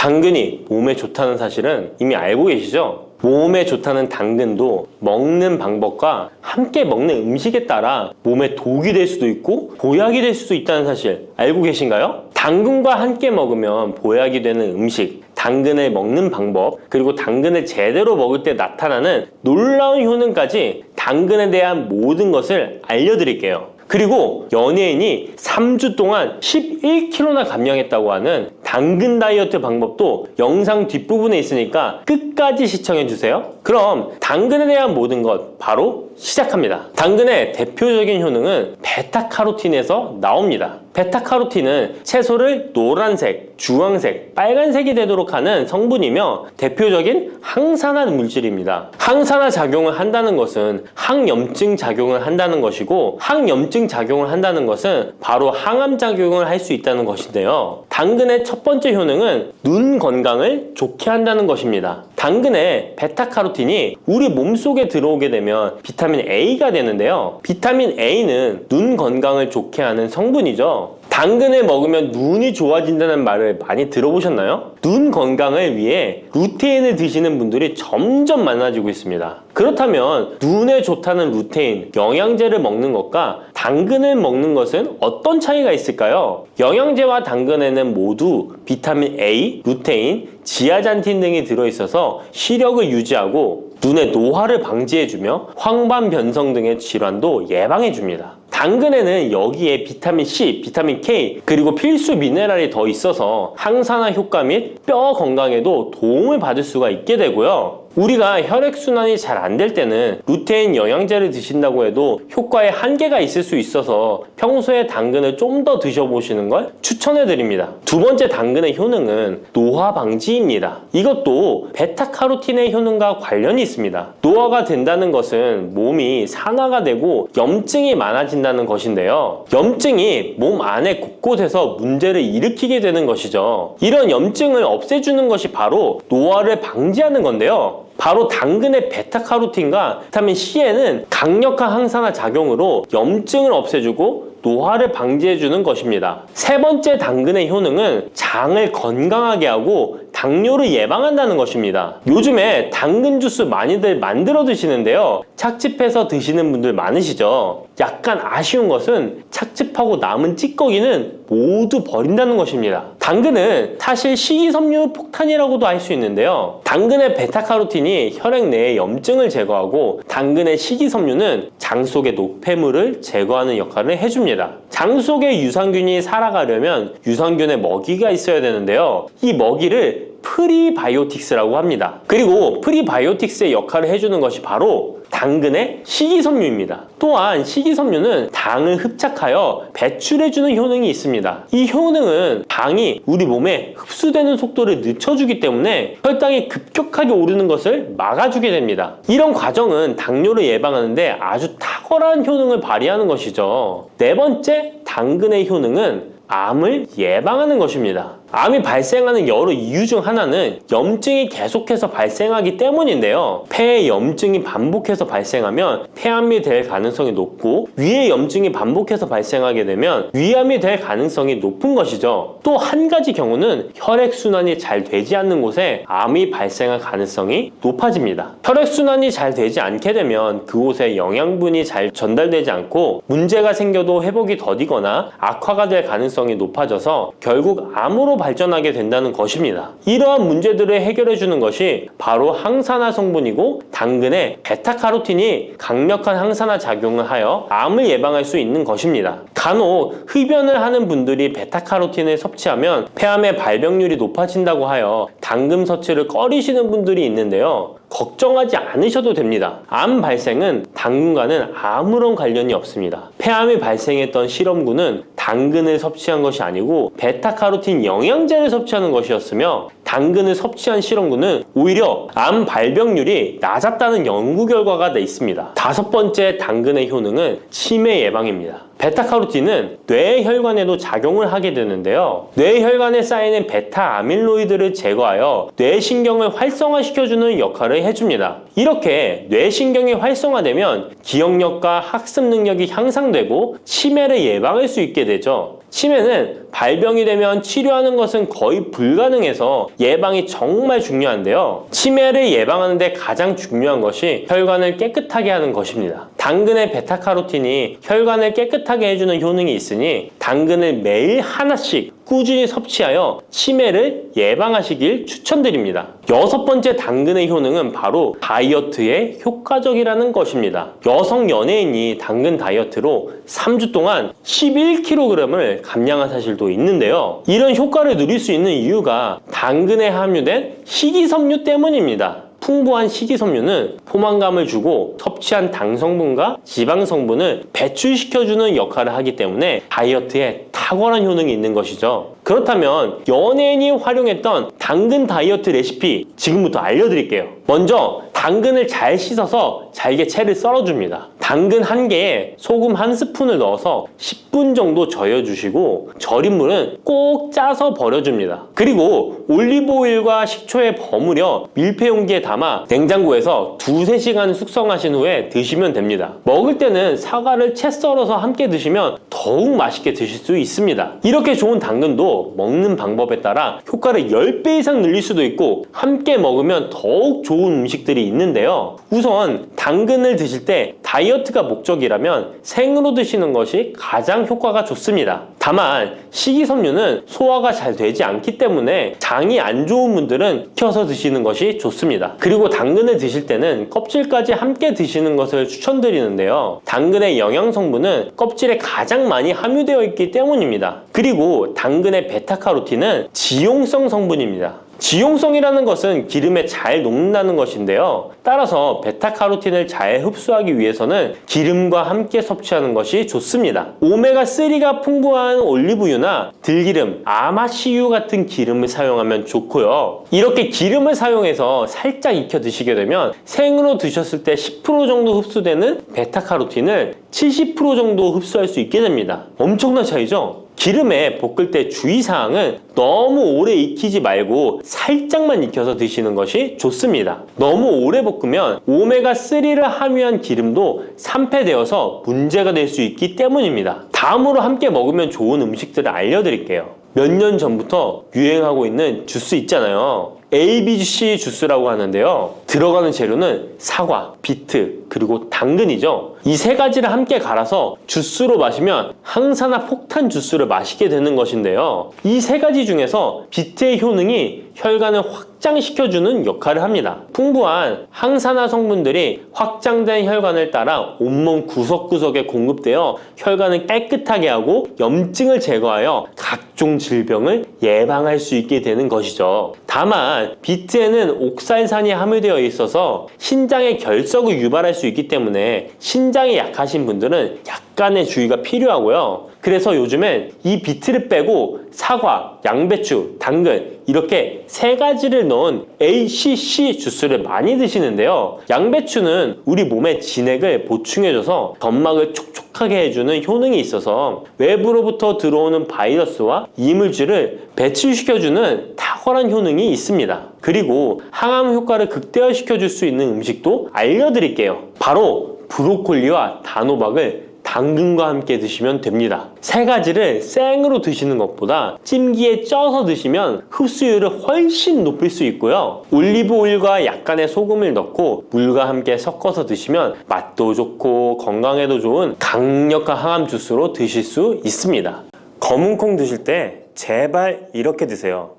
당근이 몸에 좋다는 사실은 이미 알고 계시죠? 몸에 좋다는 당근도 먹는 방법과 함께 먹는 음식에 따라 몸에 독이 될 수도 있고 보약이 될 수도 있다는 사실 알고 계신가요? 당근과 함께 먹으면 보약이 되는 음식, 당근을 먹는 방법, 그리고 당근을 제대로 먹을 때 나타나는 놀라운 효능까지 당근에 대한 모든 것을 알려드릴게요. 그리고 연예인이 3주 동안 11kg나 감량했다고 하는 당근 다이어트 방법도 영상 뒷부분에 있으니까 끝까지 시청해주세요. 그럼 당근에 대한 모든 것 바로 시작합니다. 당근의 대표적인 효능은 베타카로틴에서 나옵니다. 베타카로틴은 채소를 노란색, 주황색, 빨간색이 되도록 하는 성분이며 대표적인 항산화 물질입니다. 항산화 작용을 한다는 것은 항염증 작용을 한다는 것이고 항염증 작용을 한다는 것은 바로 항암 작용을 할 수 있다는 것인데요. 당근의 첫 번째 효능은 눈 건강을 좋게 한다는 것입니다. 당근의 베타카로틴이 우리 몸속에 들어오게 되면 비타민 A가 되는데요. 비타민 A는 눈 건강을 좋게 하는 성분이죠. 당근을 먹으면 눈이 좋아진다는 말을 많이 들어보셨나요? 눈 건강을 위해 루테인을 드시는 분들이 점점 많아지고 있습니다. 그렇다면 눈에 좋다는 루테인, 영양제를 먹는 것과 당근을 먹는 것은 어떤 차이가 있을까요? 영양제와 당근에는 모두 비타민 A, 루테인, 지아잔틴 등이 들어있어서 시력을 유지하고 눈의 노화를 방지해주며 황반 변성 등의 질환도 예방해줍니다. 당근에는 여기에 비타민 C, 비타민 K, 그리고 필수 미네랄이 더 있어서 항산화 효과 및 뼈 건강에도 도움을 받을 수가 있게 되고요. 우리가 혈액순환이 잘 안 될 때는 루테인 영양제를 드신다고 해도 효과에 한계가 있을 수 있어서 평소에 당근을 좀 더 드셔보시는 걸 추천해드립니다. 두 번째 당근의 효능은 노화 방지입니다. 이것도 베타카로틴의 효능과 관련이 있습니다. 노화가 된다는 것은 몸이 산화가 되고 염증이 많아진다는 것인데요. 염증이 몸 안에 곳곳에서 문제를 일으키게 되는 것이죠. 이런 염증을 없애주는 것이 바로 노화를 방지하는 건데요. 바로 당근의 베타카로틴과 비타민 C에는 강력한 항산화 작용으로 염증을 없애주고 노화를 방지해주는 것입니다. 세 번째 당근의 효능은 장을 건강하게 하고 당뇨를 예방한다는 것입니다. 요즘에 당근 주스 많이들 만들어 드시는데요. 착즙해서 드시는 분들 많으시죠? 약간 아쉬운 것은 착즙하고 남은 찌꺼기는 모두 버린다는 것입니다. 당근은 사실 식이섬유 폭탄이라고도 할 수 있는데요. 당근의 베타카로틴이 혈액 내의 염증을 제거하고 당근의 식이섬유는 장 속의 노폐물을 제거하는 역할을 해줍니다. 장 속의 유산균이 살아가려면 유산균의 먹이가 있어야 되는데요. 이 먹이를 프리바이오틱스라고 합니다. 그리고 프리바이오틱스의 역할을 해주는 것이 바로 당근의 식이섬유입니다. 또한 식이섬유는 당을 흡착하여 배출해주는 효능이 있습니다. 이 효능은 당이 우리 몸에 흡수되는 속도를 늦춰주기 때문에 혈당이 급격하게 오르는 것을 막아주게 됩니다. 이런 과정은 당뇨를 예방하는데 아주 탁월한 효능을 발휘하는 것이죠. 네 번째 당근의 효능은 암을 예방하는 것입니다. 암이 발생하는 여러 이유 중 하나는 염증이 계속해서 발생하기 때문인데요. 폐에 염증이 반복해서 발생하면 폐암이 될 가능성이 높고 위에 염증이 반복해서 발생하게 되면 위암이 될 가능성이 높은 것이죠. 또 한 가지 경우는 혈액순환이 잘 되지 않는 곳에 암이 발생할 가능성이 높아집니다. 혈액순환이 잘 되지 않게 되면 그곳에 영양분이 잘 전달되지 않고 문제가 생겨도 회복이 더디거나 악화가 될 가능성이 높아져서 결국 암으로 발전하게 된다는 것입니다. 이러한 문제들을 해결해주는 것이 바로 항산화 성분이고 당근의 베타카로틴이 강력한 항산화 작용을 하여 암을 예방할 수 있는 것입니다. 간혹 흡연을 하는 분들이 베타카로틴을 섭취하면 폐암의 발병률이 높아진다고 하여 당근 섭취를 꺼리시는 분들이 있는데요. 걱정하지 않으셔도 됩니다. 암 발생은 당근과는 아무런 관련이 없습니다. 폐암이 발생했던 실험군은 당근을 섭취한 것이 아니고 베타카로틴 영양제를 섭취하는 것이었으며 당근을 섭취한 실험군은 오히려 암 발병률이 낮았다는 연구 결과가 있습니다. 다섯 번째 당근의 효능은 치매 예방입니다. 베타카로틴은 뇌혈관에도 작용을 하게 되는데요. 뇌혈관에 쌓이는 베타 아밀로이드를 제거하여 뇌신경을 활성화시켜주는 역할을 해줍니다. 이렇게 뇌신경이 활성화되면 기억력과 학습 능력이 향상되고 치매를 예방할 수 있게 되죠. 치매는 발병이 되면 치료하는 것은 거의 불가능해서 예방이 정말 중요한데요. 치매를 예방하는 데 가장 중요한 것이 혈관을 깨끗하게 하는 것입니다. 당근의 베타카로틴이 혈관을 깨끗하게 해주는 효능이 있으니 당근을 매일 하나씩 꾸준히 섭취하여 치매를 예방하시길 추천드립니다. 6번째 당근의 효능은 바로 다이어트에 효과적이라는 것입니다. 여성 연예인이 당근 다이어트로 3주 동안 11kg을 감량한 사실도 있는데요. 이런 효과를 누릴 수 있는 이유가 당근에 함유된 식이섬유 때문입니다. 풍부한 식이섬유는 포만감을 주고 섭취한 당 성분과 지방 성분을 배출시켜주는 역할을 하기 때문에 다이어트에 탁월한 효능이 있는 것이죠. 그렇다면 연예인이 활용했던 당근 다이어트 레시피 지금부터 알려드릴게요. 먼저 당근을 잘 씻어서 잘게 채를 썰어줍니다. 당근 1개에 소금 1스푼을 넣어서 10분 정도 저어주시고 절인 물은 꼭 짜서 버려줍니다. 그리고 올리브오일과 식초에 버무려 밀폐 용기에 담아 냉장고에서 2~3시간 숙성하신 후에 드시면 됩니다. 먹을 때는 사과를 채 썰어서 함께 드시면 더욱 맛있게 드실 수 있습니다. 이렇게 좋은 당근도 먹는 방법에 따라 효과를 10배 이상 늘릴 수도 있고 함께 먹으면 더욱 좋은 음식들이 있는데요. 우선 당근을 드실 때 다이어트가 목적이라면 생으로 드시는 것이 가장 효과가 좋습니다. 다만 식이섬유는 소화가 잘 되지 않기 때문에 장이 안 좋은 분들은 익혀서 드시는 것이 좋습니다. 그리고 당근을 드실 때는 껍질까지 함께 드시는 것을 추천드리는데요. 당근의 영양 성분은 껍질에 가장 많이 함유되어 있기 때문입니다. 그리고 당근의 베타카로틴은 지용성 성분입니다. 지용성이라는 것은 기름에 잘 녹는다는 것인데요. 따라서 베타카로틴을 잘 흡수하기 위해서는 기름과 함께 섭취하는 것이 좋습니다. 오메가3가 풍부한 올리브유나 들기름, 아마씨유 같은 기름을 사용하면 좋고요. 이렇게 기름을 사용해서 살짝 익혀 드시게 되면 생으로 드셨을 때 10% 정도 흡수되는 베타카로틴을 70% 정도 흡수할 수 있게 됩니다. 엄청난 차이죠? 기름에 볶을 때 주의사항은 너무 오래 익히지 말고 살짝만 익혀서 드시는 것이 좋습니다. 너무 오래 볶으면 오메가3를 함유한 기름도 산패되어서 문제가 될 수 있기 때문입니다. 다음으로 함께 먹으면 좋은 음식들을 알려드릴게요. 몇 년 전부터 유행하고 있는 주스 있잖아요. ABC 주스라고 하는데요. 들어가는 재료는 사과, 비트, 그리고 당근이죠. 이 3가지를 함께 갈아서 주스로 마시면 항산화 폭탄 주스를 마시게 되는 것인데요. 이 3가지 중에서 비트의 효능이 혈관을 확장시켜주는 역할을 합니다. 풍부한 항산화 성분들이 확장된 혈관을 따라 온몸 구석구석에 공급되어 혈관을 깨끗하게 하고 염증을 제거하여 각종 질병을 예방할 수 있게 되는 것이죠. 다만 비트에는 옥살산이 함유되어 있어서 신장의 결석을 유발할 수 있기 때문에 신장이 약하신 분들은 약간의 주의가 필요하고요. 그래서 요즘엔 이 비트를 빼고 사과, 양배추, 당근 이렇게 3가지를 넣은 ACC 주스를 많이 드시는데요. 양배추는 우리 몸의 진액을 보충해줘서 점막을 촉촉하게 해주는 효능이 있어서 외부로부터 들어오는 바이러스와 이물질을 배출시켜주는 탁월한 효능이 있습니다. 그리고 항암 효과를 극대화시켜줄 수 있는 음식도 알려드릴게요. 바로 브로콜리와 단호박을 당근과 함께 드시면 됩니다. 3가지를 생으로 드시는 것보다 찜기에 쪄서 드시면 흡수율을 훨씬 높일 수 있고요. 올리브 오일과 약간의 소금을 넣고 물과 함께 섞어서 드시면 맛도 좋고 건강에도 좋은 강력한 항암 주스로 드실 수 있습니다. 검은콩 드실 때 제발 이렇게 드세요.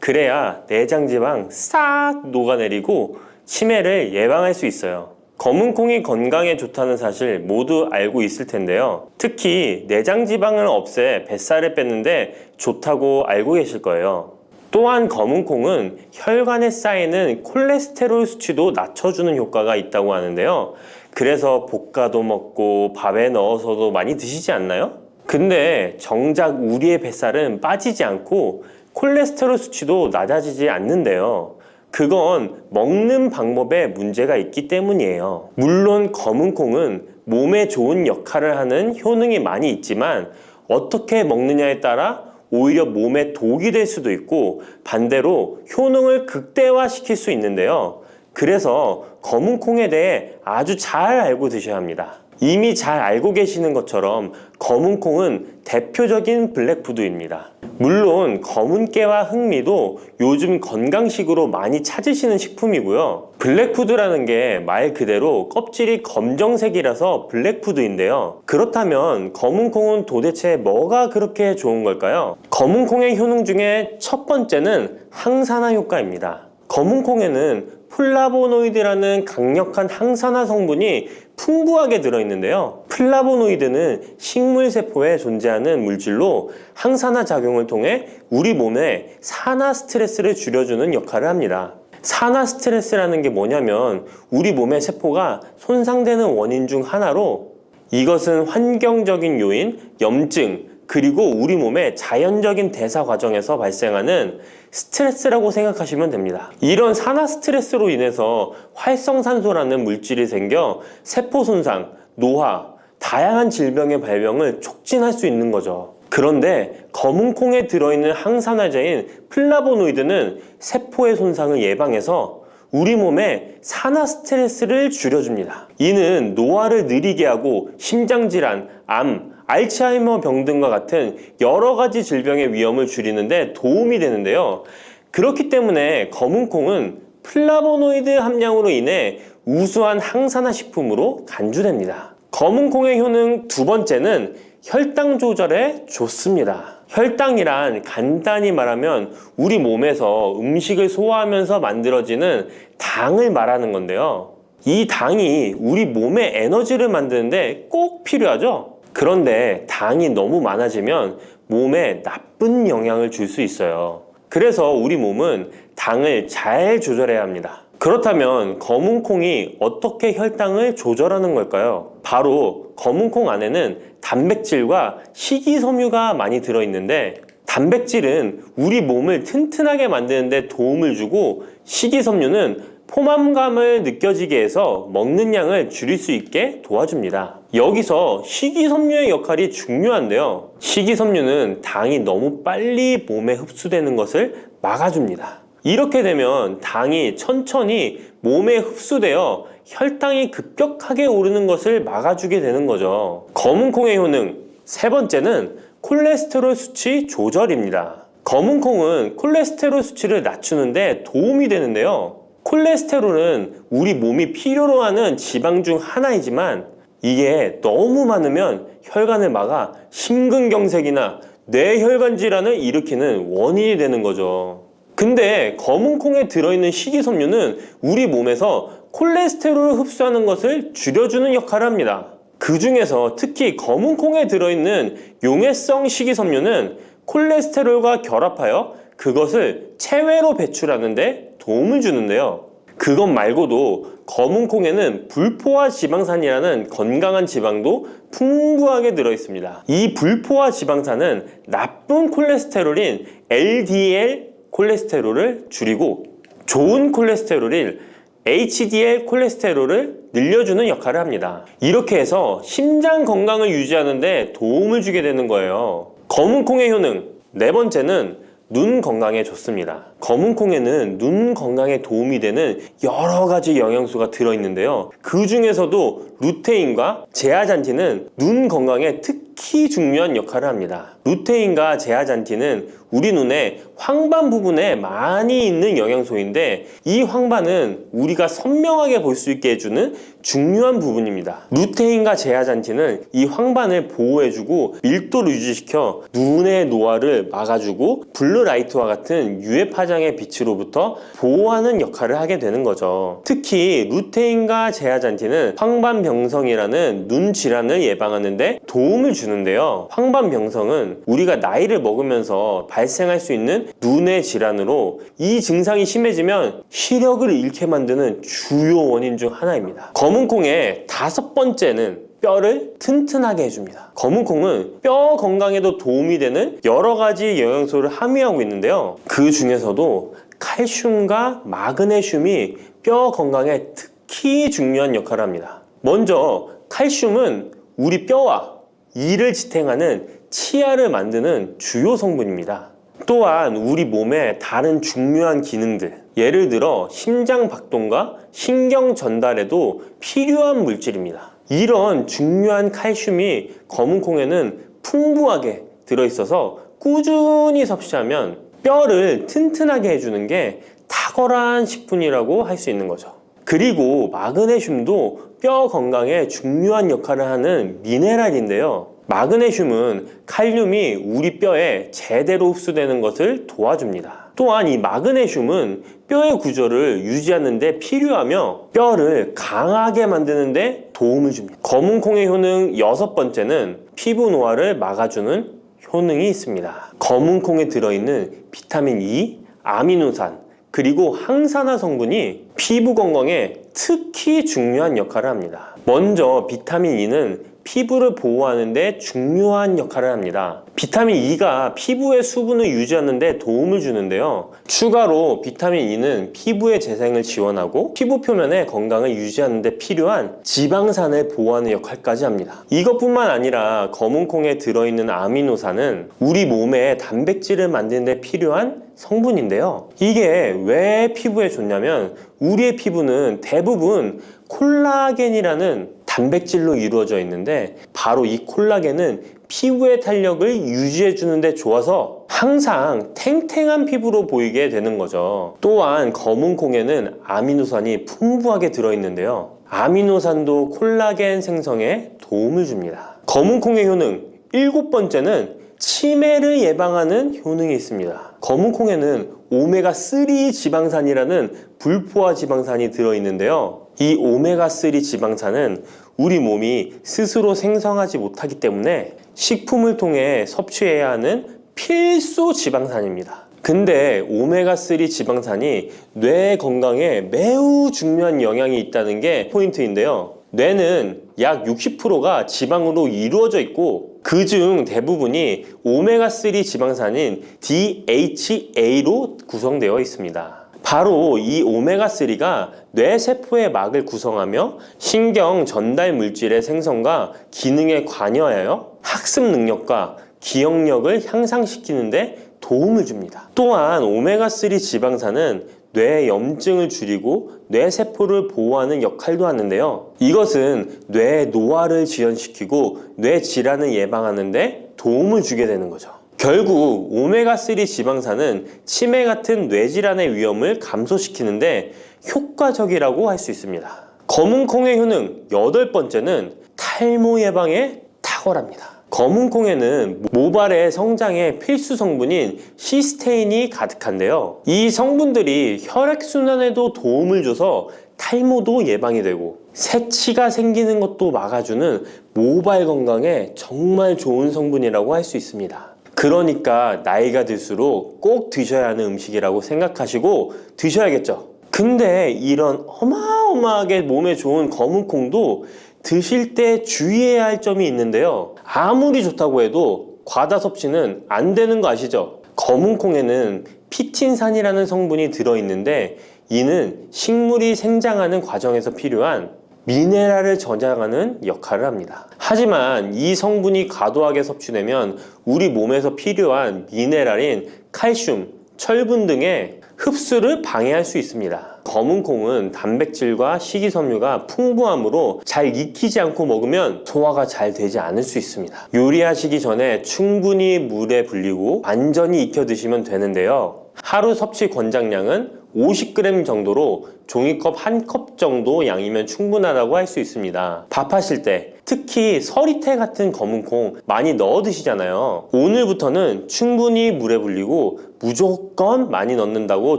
그래야 내장 지방 싹 녹아내리고 치매를 예방할 수 있어요. 검은콩이 건강에 좋다는 사실 모두 알고 있을 텐데요. 특히 내장 지방을 없애 뱃살을 뺐는데 좋다고 알고 계실 거예요. 또한 검은콩은 혈관에 쌓이는 콜레스테롤 수치도 낮춰주는 효과가 있다고 하는데요. 그래서 볶아도 먹고 밥에 넣어서도 많이 드시지 않나요? 근데 정작 우리의 뱃살은 빠지지 않고 콜레스테롤 수치도 낮아지지 않는데요. 그건 먹는 방법에 문제가 있기 때문이에요. 물론 검은콩은 몸에 좋은 역할을 하는 효능이 많이 있지만 어떻게 먹느냐에 따라 오히려 몸에 독이 될 수도 있고 반대로 효능을 극대화시킬 수 있는데요. 그래서 검은콩에 대해 아주 잘 알고 드셔야 합니다. 이미 잘 알고 계시는 것처럼 검은콩은 대표적인 블랙푸드입니다. 물론 검은깨와 흑미도 요즘 건강식으로 많이 찾으시는 식품이고요. 블랙푸드라는 게 말 그대로 껍질이 검정색이라서 블랙푸드인데요. 그렇다면 검은콩은 도대체 뭐가 그렇게 좋은 걸까요? 검은콩의 효능 중에 첫 번째는 항산화 효과입니다. 검은콩에는 플라보노이드라는 강력한 항산화 성분이 풍부하게 들어있는데요. 플라보노이드는 식물세포에 존재하는 물질로 항산화 작용을 통해 우리 몸에 산화 스트레스를 줄여주는 역할을 합니다. 산화 스트레스라는 게 뭐냐면 우리 몸의 세포가 손상되는 원인 중 하나로, 이것은 환경적인 요인, 염증, 그리고 우리 몸의 자연적인 대사 과정에서 발생하는 스트레스라고 생각하시면 됩니다. 이런 산화 스트레스로 인해서 활성산소라는 물질이 생겨 세포 손상, 노화, 다양한 질병의 발병을 촉진할 수 있는 거죠. 그런데 검은콩에 들어있는 항산화제인 플라보노이드는 세포의 손상을 예방해서 우리 몸에 산화 스트레스를 줄여줍니다. 이는 노화를 느리게 하고 심장질환, 암, 알츠하이머 병 등과 같은 여러 가지 질병의 위험을 줄이는데 도움이 되는데요. 그렇기 때문에 검은콩은 플라보노이드 함량으로 인해 우수한 항산화 식품으로 간주됩니다. 검은콩의 효능 두 번째는 혈당 조절에 좋습니다. 혈당이란 간단히 말하면 우리 몸에서 음식을 소화하면서 만들어지는 당을 말하는 건데요. 이 당이 우리 몸의 에너지를 만드는데 꼭 필요하죠. 그런데 당이 너무 많아지면 몸에 나쁜 영향을 줄 수 있어요. 그래서 우리 몸은 당을 잘 조절해야 합니다. 그렇다면 검은콩이 어떻게 혈당을 조절하는 걸까요? 바로 검은콩 안에는 단백질과 식이섬유가 많이 들어있는데, 단백질은 우리 몸을 튼튼하게 만드는 데 도움을 주고, 식이섬유는 포만감을 느껴지게 해서 먹는 양을 줄일 수 있게 도와줍니다. 여기서 식이섬유의 역할이 중요한데요. 식이섬유는 당이 너무 빨리 몸에 흡수되는 것을 막아줍니다. 이렇게 되면 당이 천천히 몸에 흡수되어 혈당이 급격하게 오르는 것을 막아주게 되는 거죠. 검은콩의 효능 세 번째는 콜레스테롤 수치 조절입니다. 검은콩은 콜레스테롤 수치를 낮추는데 도움이 되는데요. 콜레스테롤은 우리 몸이 필요로 하는 지방 중 하나이지만 이게 너무 많으면 혈관을 막아 심근경색이나 뇌혈관 질환을 일으키는 원인이 되는 거죠. 근데 검은콩에 들어있는 식이섬유는 우리 몸에서 콜레스테롤을 흡수하는 것을 줄여주는 역할을 합니다. 그 중에서 특히 검은콩에 들어있는 용해성 식이섬유는 콜레스테롤과 결합하여 그것을 체외로 배출하는데 도움을 주는데요. 그것 말고도 검은콩에는 불포화 지방산이라는 건강한 지방도 풍부하게 들어있습니다. 이 불포화 지방산은 나쁜 콜레스테롤인 LDL 콜레스테롤을 줄이고 좋은 콜레스테롤인 HDL 콜레스테롤을 늘려주는 역할을 합니다. 이렇게 해서 심장 건강을 유지하는 데 도움을 주게 되는 거예요. 검은콩의 효능 네 번째는 눈 건강에 좋습니다. 검은콩에는 눈 건강에 도움이 되는 여러 가지 영양소가 들어있는데요. 그 중에서도 루테인과 제아잔틴은 눈 건강에 특히 중요한 역할을 합니다. 루테인과 제아잔틴은 우리 눈의 황반 부분에 많이 있는 영양소인데, 이 황반은 우리가 선명하게 볼 수 있게 해주는 중요한 부분입니다. 루테인과 제아잔틴은 이 황반을 보호해주고 밀도를 유지시켜 눈의 노화를 막아주고 블루라이트와 같은 UV 파장의 빛으로부터 보호하는 역할을 하게 되는 거죠. 특히 루테인과 제아잔틴은 황반병성이라는 눈 질환을 예방하는 데 도움을 주는데요. 황반병성은 우리가 나이를 먹으면서 발생할 수 있는 눈의 질환으로, 이 증상이 심해지면 시력을 잃게 만드는 주요 원인 중 하나입니다. 검은콩의 다섯 번째는 뼈를 튼튼하게 해줍니다. 검은콩은 뼈 건강에도 도움이 되는 여러 가지 영양소를 함유하고 있는데요. 그 중에서도 칼슘과 마그네슘이 뼈 건강에 특히 중요한 역할을 합니다. 먼저 칼슘은 우리 뼈와 이를 지탱하는 치아를 만드는 주요 성분입니다. 또한 우리 몸의 다른 중요한 기능들, 예를 들어 심장 박동과 신경 전달에도 필요한 물질입니다. 이런 중요한 칼슘이 검은 콩에는 풍부하게 들어있어서 꾸준히 섭취하면 뼈를 튼튼하게 해주는 게 탁월한 식품이라고 할 수 있는 거죠. 그리고 마그네슘도 뼈 건강에 중요한 역할을 하는 미네랄인데요. 마그네슘은 칼륨이 우리 뼈에 제대로 흡수되는 것을 도와줍니다. 또한 이 마그네슘은 뼈의 구조를 유지하는 데 필요하며 뼈를 강하게 만드는 데 도움을 줍니다. 검은 콩의 효능 6번째는 피부 노화를 막아주는 효능이 있습니다. 검은 콩에 들어있는 비타민 E, 아미노산, 그리고 항산화 성분이 피부 건강에 특히 중요한 역할을 합니다. 먼저 비타민 E는 피부를 보호하는 데 중요한 역할을 합니다. 비타민 E가 피부의 수분을 유지하는 데 도움을 주는데요. 추가로 비타민 E는 피부의 재생을 지원하고 피부 표면의 건강을 유지하는 데 필요한 지방산을 보호하는 역할까지 합니다. 이것뿐만 아니라 검은 콩에 들어있는 아미노산은 우리 몸에 단백질을 만드는 데 필요한 성분인데요. 이게 왜 피부에 좋냐면 우리의 피부는 대부분 콜라겐이라는 단백질로 이루어져 있는데 바로 이 콜라겐은 피부의 탄력을 유지해 주는데 좋아서 항상 탱탱한 피부로 보이게 되는 거죠. 또한 검은 콩에는 아미노산이 풍부하게 들어있는데요. 아미노산도 콜라겐 생성에 도움을 줍니다. 검은 콩의 효능 7번째는 치매를 예방하는 효능이 있습니다. 검은 콩에는 오메가3 지방산이라는 불포화 지방산이 들어있는데요. 이 오메가3 지방산은 우리 몸이 스스로 생성하지 못하기 때문에 식품을 통해 섭취해야 하는 필수 지방산입니다. 근데 오메가3 지방산이 뇌 건강에 매우 중요한 영향이 있다는 게 포인트인데요. 뇌는 약 60%가 지방으로 이루어져 있고 그중 대부분이 오메가3 지방산인 DHA로 구성되어 있습니다. 바로 이 오메가3가 뇌세포의 막을 구성하며 신경 전달 물질의 생성과 기능에 관여하여 학습 능력과 기억력을 향상시키는 데 도움을 줍니다. 또한 오메가3 지방산은 뇌 염증을 줄이고 뇌세포를 보호하는 역할도 하는데요. 이것은 뇌 노화를 지연시키고 뇌 질환을 예방하는 데 도움을 주게 되는 거죠. 결국 오메가3 지방산은 치매 같은 뇌질환의 위험을 감소시키는데 효과적이라고 할 수 있습니다. 검은 콩의 효능 8번째는 탈모 예방에 탁월합니다. 검은 콩에는 모발의 성장에 필수 성분인 시스테인이 가득한데요. 이 성분들이 혈액순환에도 도움을 줘서 탈모도 예방이 되고 새치가 생기는 것도 막아주는 모발 건강에 정말 좋은 성분이라고 할 수 있습니다. 그러니까 나이가 들수록 꼭 드셔야 하는 음식이라고 생각하시고 드셔야겠죠. 근데 이런 어마어마하게 몸에 좋은 검은 콩도 드실 때 주의해야 할 점이 있는데요. 아무리 좋다고 해도 과다 섭취는 안 되는 거 아시죠? 검은 콩에는 피틴산이라는 성분이 들어있는데 이는 식물이 생장하는 과정에서 필요한 미네랄을 저장하는 역할을 합니다. 하지만 이 성분이 과도하게 섭취되면 우리 몸에서 필요한 미네랄인 칼슘, 철분 등의 흡수를 방해할 수 있습니다. 검은 콩은 단백질과 식이섬유가 풍부하므로 잘 익히지 않고 먹으면 소화가 잘 되지 않을 수 있습니다. 요리하시기 전에 충분히 물에 불리고 완전히 익혀 드시면 되는데요. 하루 섭취 권장량은 50g 정도로 종이컵 1컵 정도 양이면 충분하다고 할 수 있습니다. 밥하실 때 특히 서리태 같은 검은 콩 많이 넣어 드시잖아요. 오늘부터는 충분히 물에 불리고 무조건 많이 넣는다고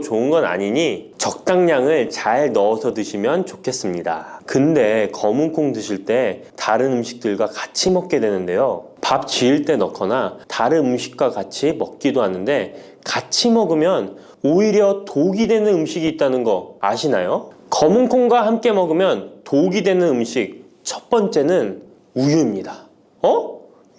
좋은 건 아니니 적당량을 잘 넣어서 드시면 좋겠습니다. 근데 검은 콩 드실 때 다른 음식들과 같이 먹게 되는데요. 밥 지을 때 넣거나 다른 음식과 같이 먹기도 하는데 같이 먹으면 오히려 독이 되는 음식이 있다는 거 아시나요? 검은 콩과 함께 먹으면 독이 되는 음식 첫 번째는 우유입니다.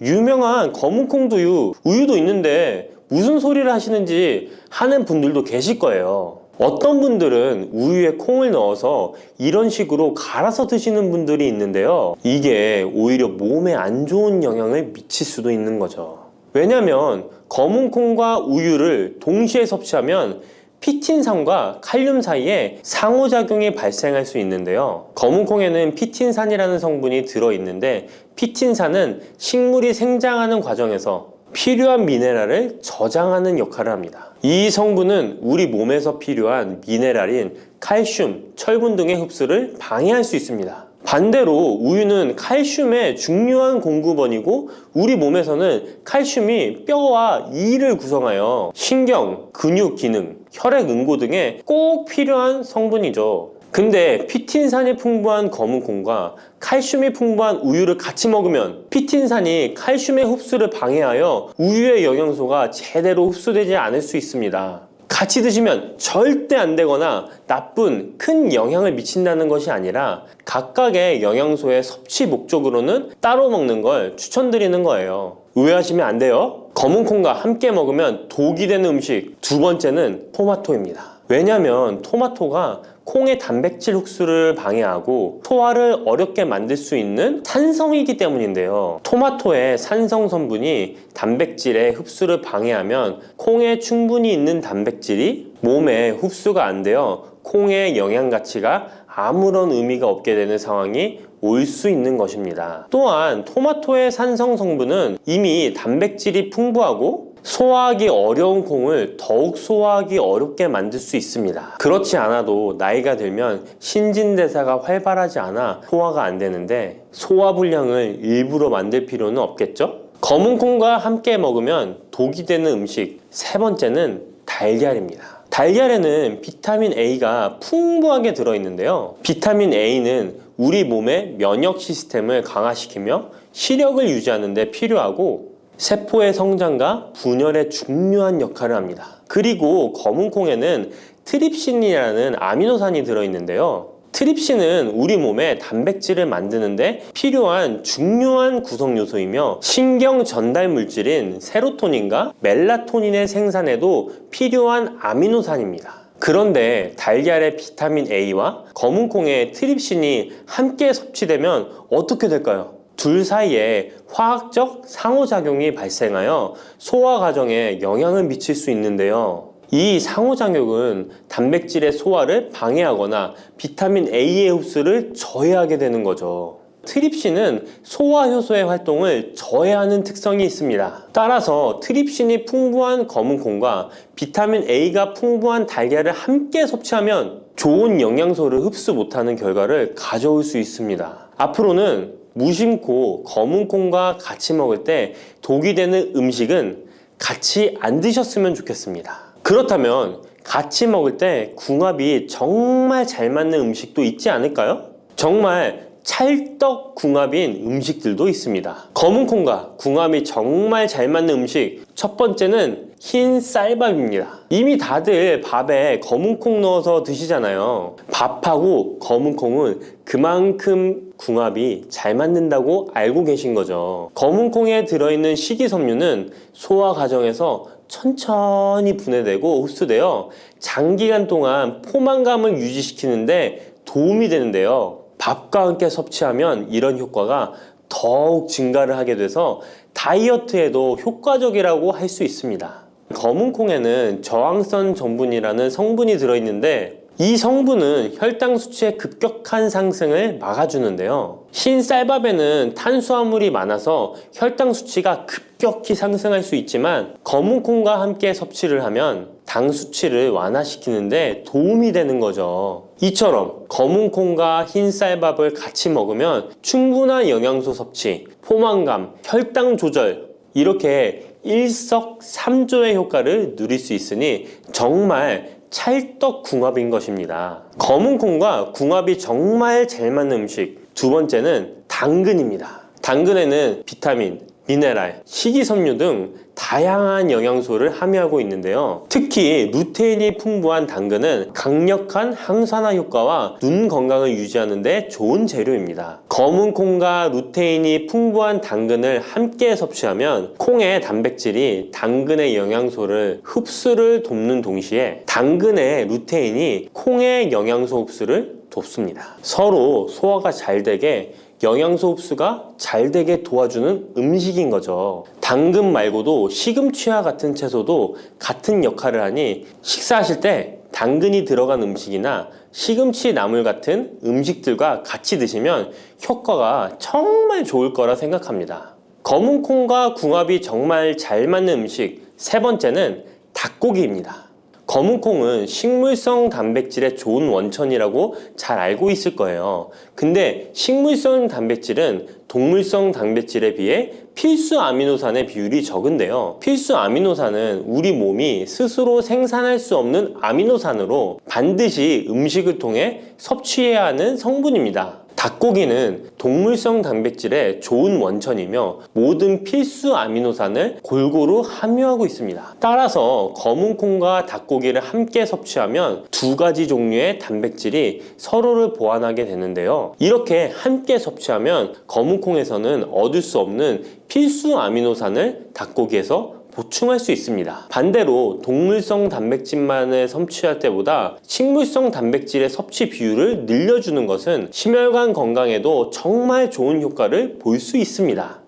유명한 검은 콩두유, 우유도 있는데 무슨 소리를 하시는지 하는 분들도 계실 거예요. 어떤 분들은 우유에 콩을 넣어서 이런 식으로 갈아서 드시는 분들이 있는데요. 이게 오히려 몸에 안 좋은 영향을 미칠 수도 있는 거죠. 왜냐면 검은 콩과 우유를 동시에 섭취하면 피틴산과 칼륨 사이에 상호작용이 발생할 수 있는데요. 검은콩에는 피틴산이라는 성분이 들어있는데 피틴산은 식물이 생장하는 과정에서 필요한 미네랄을 저장하는 역할을 합니다. 이 성분은 우리 몸에서 필요한 미네랄인 칼슘, 철분 등의 흡수를 방해할 수 있습니다. 반대로 우유는 칼슘의 중요한 공급원이고 우리 몸에서는 칼슘이 뼈와 이를 구성하여 신경, 근육 기능, 혈액 응고 등에 꼭 필요한 성분이죠. 근데 피틴산이 풍부한 검은콩과 칼슘이 풍부한 우유를 같이 먹으면 피틴산이 칼슘의 흡수를 방해하여 우유의 영양소가 제대로 흡수되지 않을 수 있습니다. 같이 드시면 절대 안 되거나 나쁜 큰 영향을 미친다는 것이 아니라 각각의 영양소의 섭취 목적으로는 따로 먹는 걸 추천드리는 거예요. 오해하시면 안 돼요. 검은콩과 함께 먹으면 독이 되는 음식 두 번째는 토마토입니다. 왜냐하면 토마토가 콩의 단백질 흡수를 방해하고 소화를 어렵게 만들 수 있는 산성이기 때문인데요. 토마토의 산성 성분이 단백질의 흡수를 방해하면 콩에 충분히 있는 단백질이 몸에 흡수가 안 되어 콩의 영양 가치가 아무런 의미가 없게 되는 상황이 올 수 있는 것입니다. 또한 토마토의 산성 성분은 이미 단백질이 풍부하고 소화하기 어려운 콩을 더욱 소화하기 어렵게 만들 수 있습니다. 그렇지 않아도 나이가 들면 신진대사가 활발하지 않아 소화가 안 되는데 소화불량을 일부러 만들 필요는 없겠죠? 검은콩과 함께 먹으면 독이 되는 음식 세 번째는 달걀입니다. 달걀에는 비타민 A가 풍부하게 들어있는데요. 비타민 A는 우리 몸의 면역 시스템을 강화시키며 시력을 유지하는 데 필요하고 세포의 성장과 분열에 중요한 역할을 합니다. 그리고 검은콩에는 트립신이라는 아미노산이 들어있는데요. 트립신은 우리 몸에 단백질을 만드는데 필요한 중요한 구성 요소이며 신경 전달 물질인 세로토닌과 멜라토닌의 생산에도 필요한 아미노산입니다. 그런데 달걀의 비타민 A와 검은콩의 트립신이 함께 섭취되면 어떻게 될까요? 둘 사이에 화학적 상호작용이 발생하여 소화 과정에 영향을 미칠 수 있는데요. 이 상호작용은 단백질의 소화를 방해하거나 비타민 A의 흡수를 저해하게 되는 거죠. 트립신은 소화 효소의 활동을 저해하는 특성이 있습니다. 따라서 트립신이 풍부한 검은콩과 비타민 A가 풍부한 달걀을 함께 섭취하면 좋은 영양소를 흡수 못하는 결과를 가져올 수 있습니다. 앞으로는 무심코 검은콩과 같이 먹을 때 독이 되는 음식은 같이 안 드셨으면 좋겠습니다. 그렇다면 같이 먹을 때 궁합이 정말 잘 맞는 음식도 있지 않을까요? 정말 찰떡궁합인 음식들도 있습니다. 검은콩과 궁합이 정말 잘 맞는 음식 첫 번째는 흰 쌀밥입니다. 이미 다들 밥에 검은콩 넣어서 드시잖아요. 밥하고 검은콩은 그만큼 궁합이 잘 맞는다고 알고 계신 거죠. 검은콩에 들어있는 식이섬유는 소화 과정에서 천천히 분해되고 흡수되어 장기간 동안 포만감을 유지시키는데 도움이 되는데요. 밥과 함께 섭취하면 이런 효과가 더욱 증가를 하게 돼서 다이어트에도 효과적이라고 할 수 있습니다. 검은콩에는 저항성 전분이라는 성분이 들어있는데 이 성분은 혈당 수치의 급격한 상승을 막아주는데요. 흰 쌀밥에는 탄수화물이 많아서 혈당 수치가 급격히 상승할 수 있지만 검은콩과 함께 섭취를 하면 당 수치를 완화시키는데 도움이 되는 거죠. 이처럼 검은콩과 흰 쌀밥을 같이 먹으면 충분한 영양소 섭취, 포만감, 혈당 조절 이렇게 일석삼조의 효과를 누릴 수 있으니 정말 찰떡궁합인 것입니다. 검은콩과 궁합이 정말 잘 맞는 음식 두 번째는 당근입니다. 당근에는 비타민, 미네랄, 식이섬유 등 다양한 영양소를 함유하고 있는데요. 특히 루테인이 풍부한 당근은 강력한 항산화 효과와 눈 건강을 유지하는 데 좋은 재료입니다. 검은콩과 루테인이 풍부한 당근을 함께 섭취하면 콩의 단백질이 당근의 영양소를 흡수를 돕는 동시에 당근의 루테인이 콩의 영양소 흡수를 돕습니다. 서로 소화가 잘 되게 영양소 흡수가 잘 되게 도와주는 음식인 거죠. 당근 말고도 시금치와 같은 채소도 같은 역할을 하니 식사하실 때 당근이 들어간 음식이나 시금치 나물 같은 음식들과 같이 드시면 효과가 정말 좋을 거라 생각합니다. 검은콩과 궁합이 정말 잘 맞는 음식 세 번째는 닭고기입니다. 검은콩은 식물성 단백질의 좋은 원천이라고 잘 알고 있을 거예요. 근데 식물성 단백질은 동물성 단백질에 비해 필수 아미노산의 비율이 적은데요. 필수 아미노산은 우리 몸이 스스로 생산할 수 없는 아미노산으로 반드시 음식을 통해 섭취해야 하는 성분입니다. 닭고기는 동물성 단백질의 좋은 원천이며 모든 필수 아미노산을 골고루 함유하고 있습니다. 따라서 검은콩과 닭고기를 함께 섭취하면 두 가지 종류의 단백질이 서로를 보완하게 되는데요. 이렇게 함께 섭취하면 검은콩에서는 얻을 수 없는 필수 아미노산을 닭고기에서 보충할 수 있습니다. 반대로 동물성 단백질만을 섭취할 때보다 식물성 단백질의 섭취 비율을 늘려주는 것은 심혈관 건강에도 정말 좋은 효과를 볼 수 있습니다.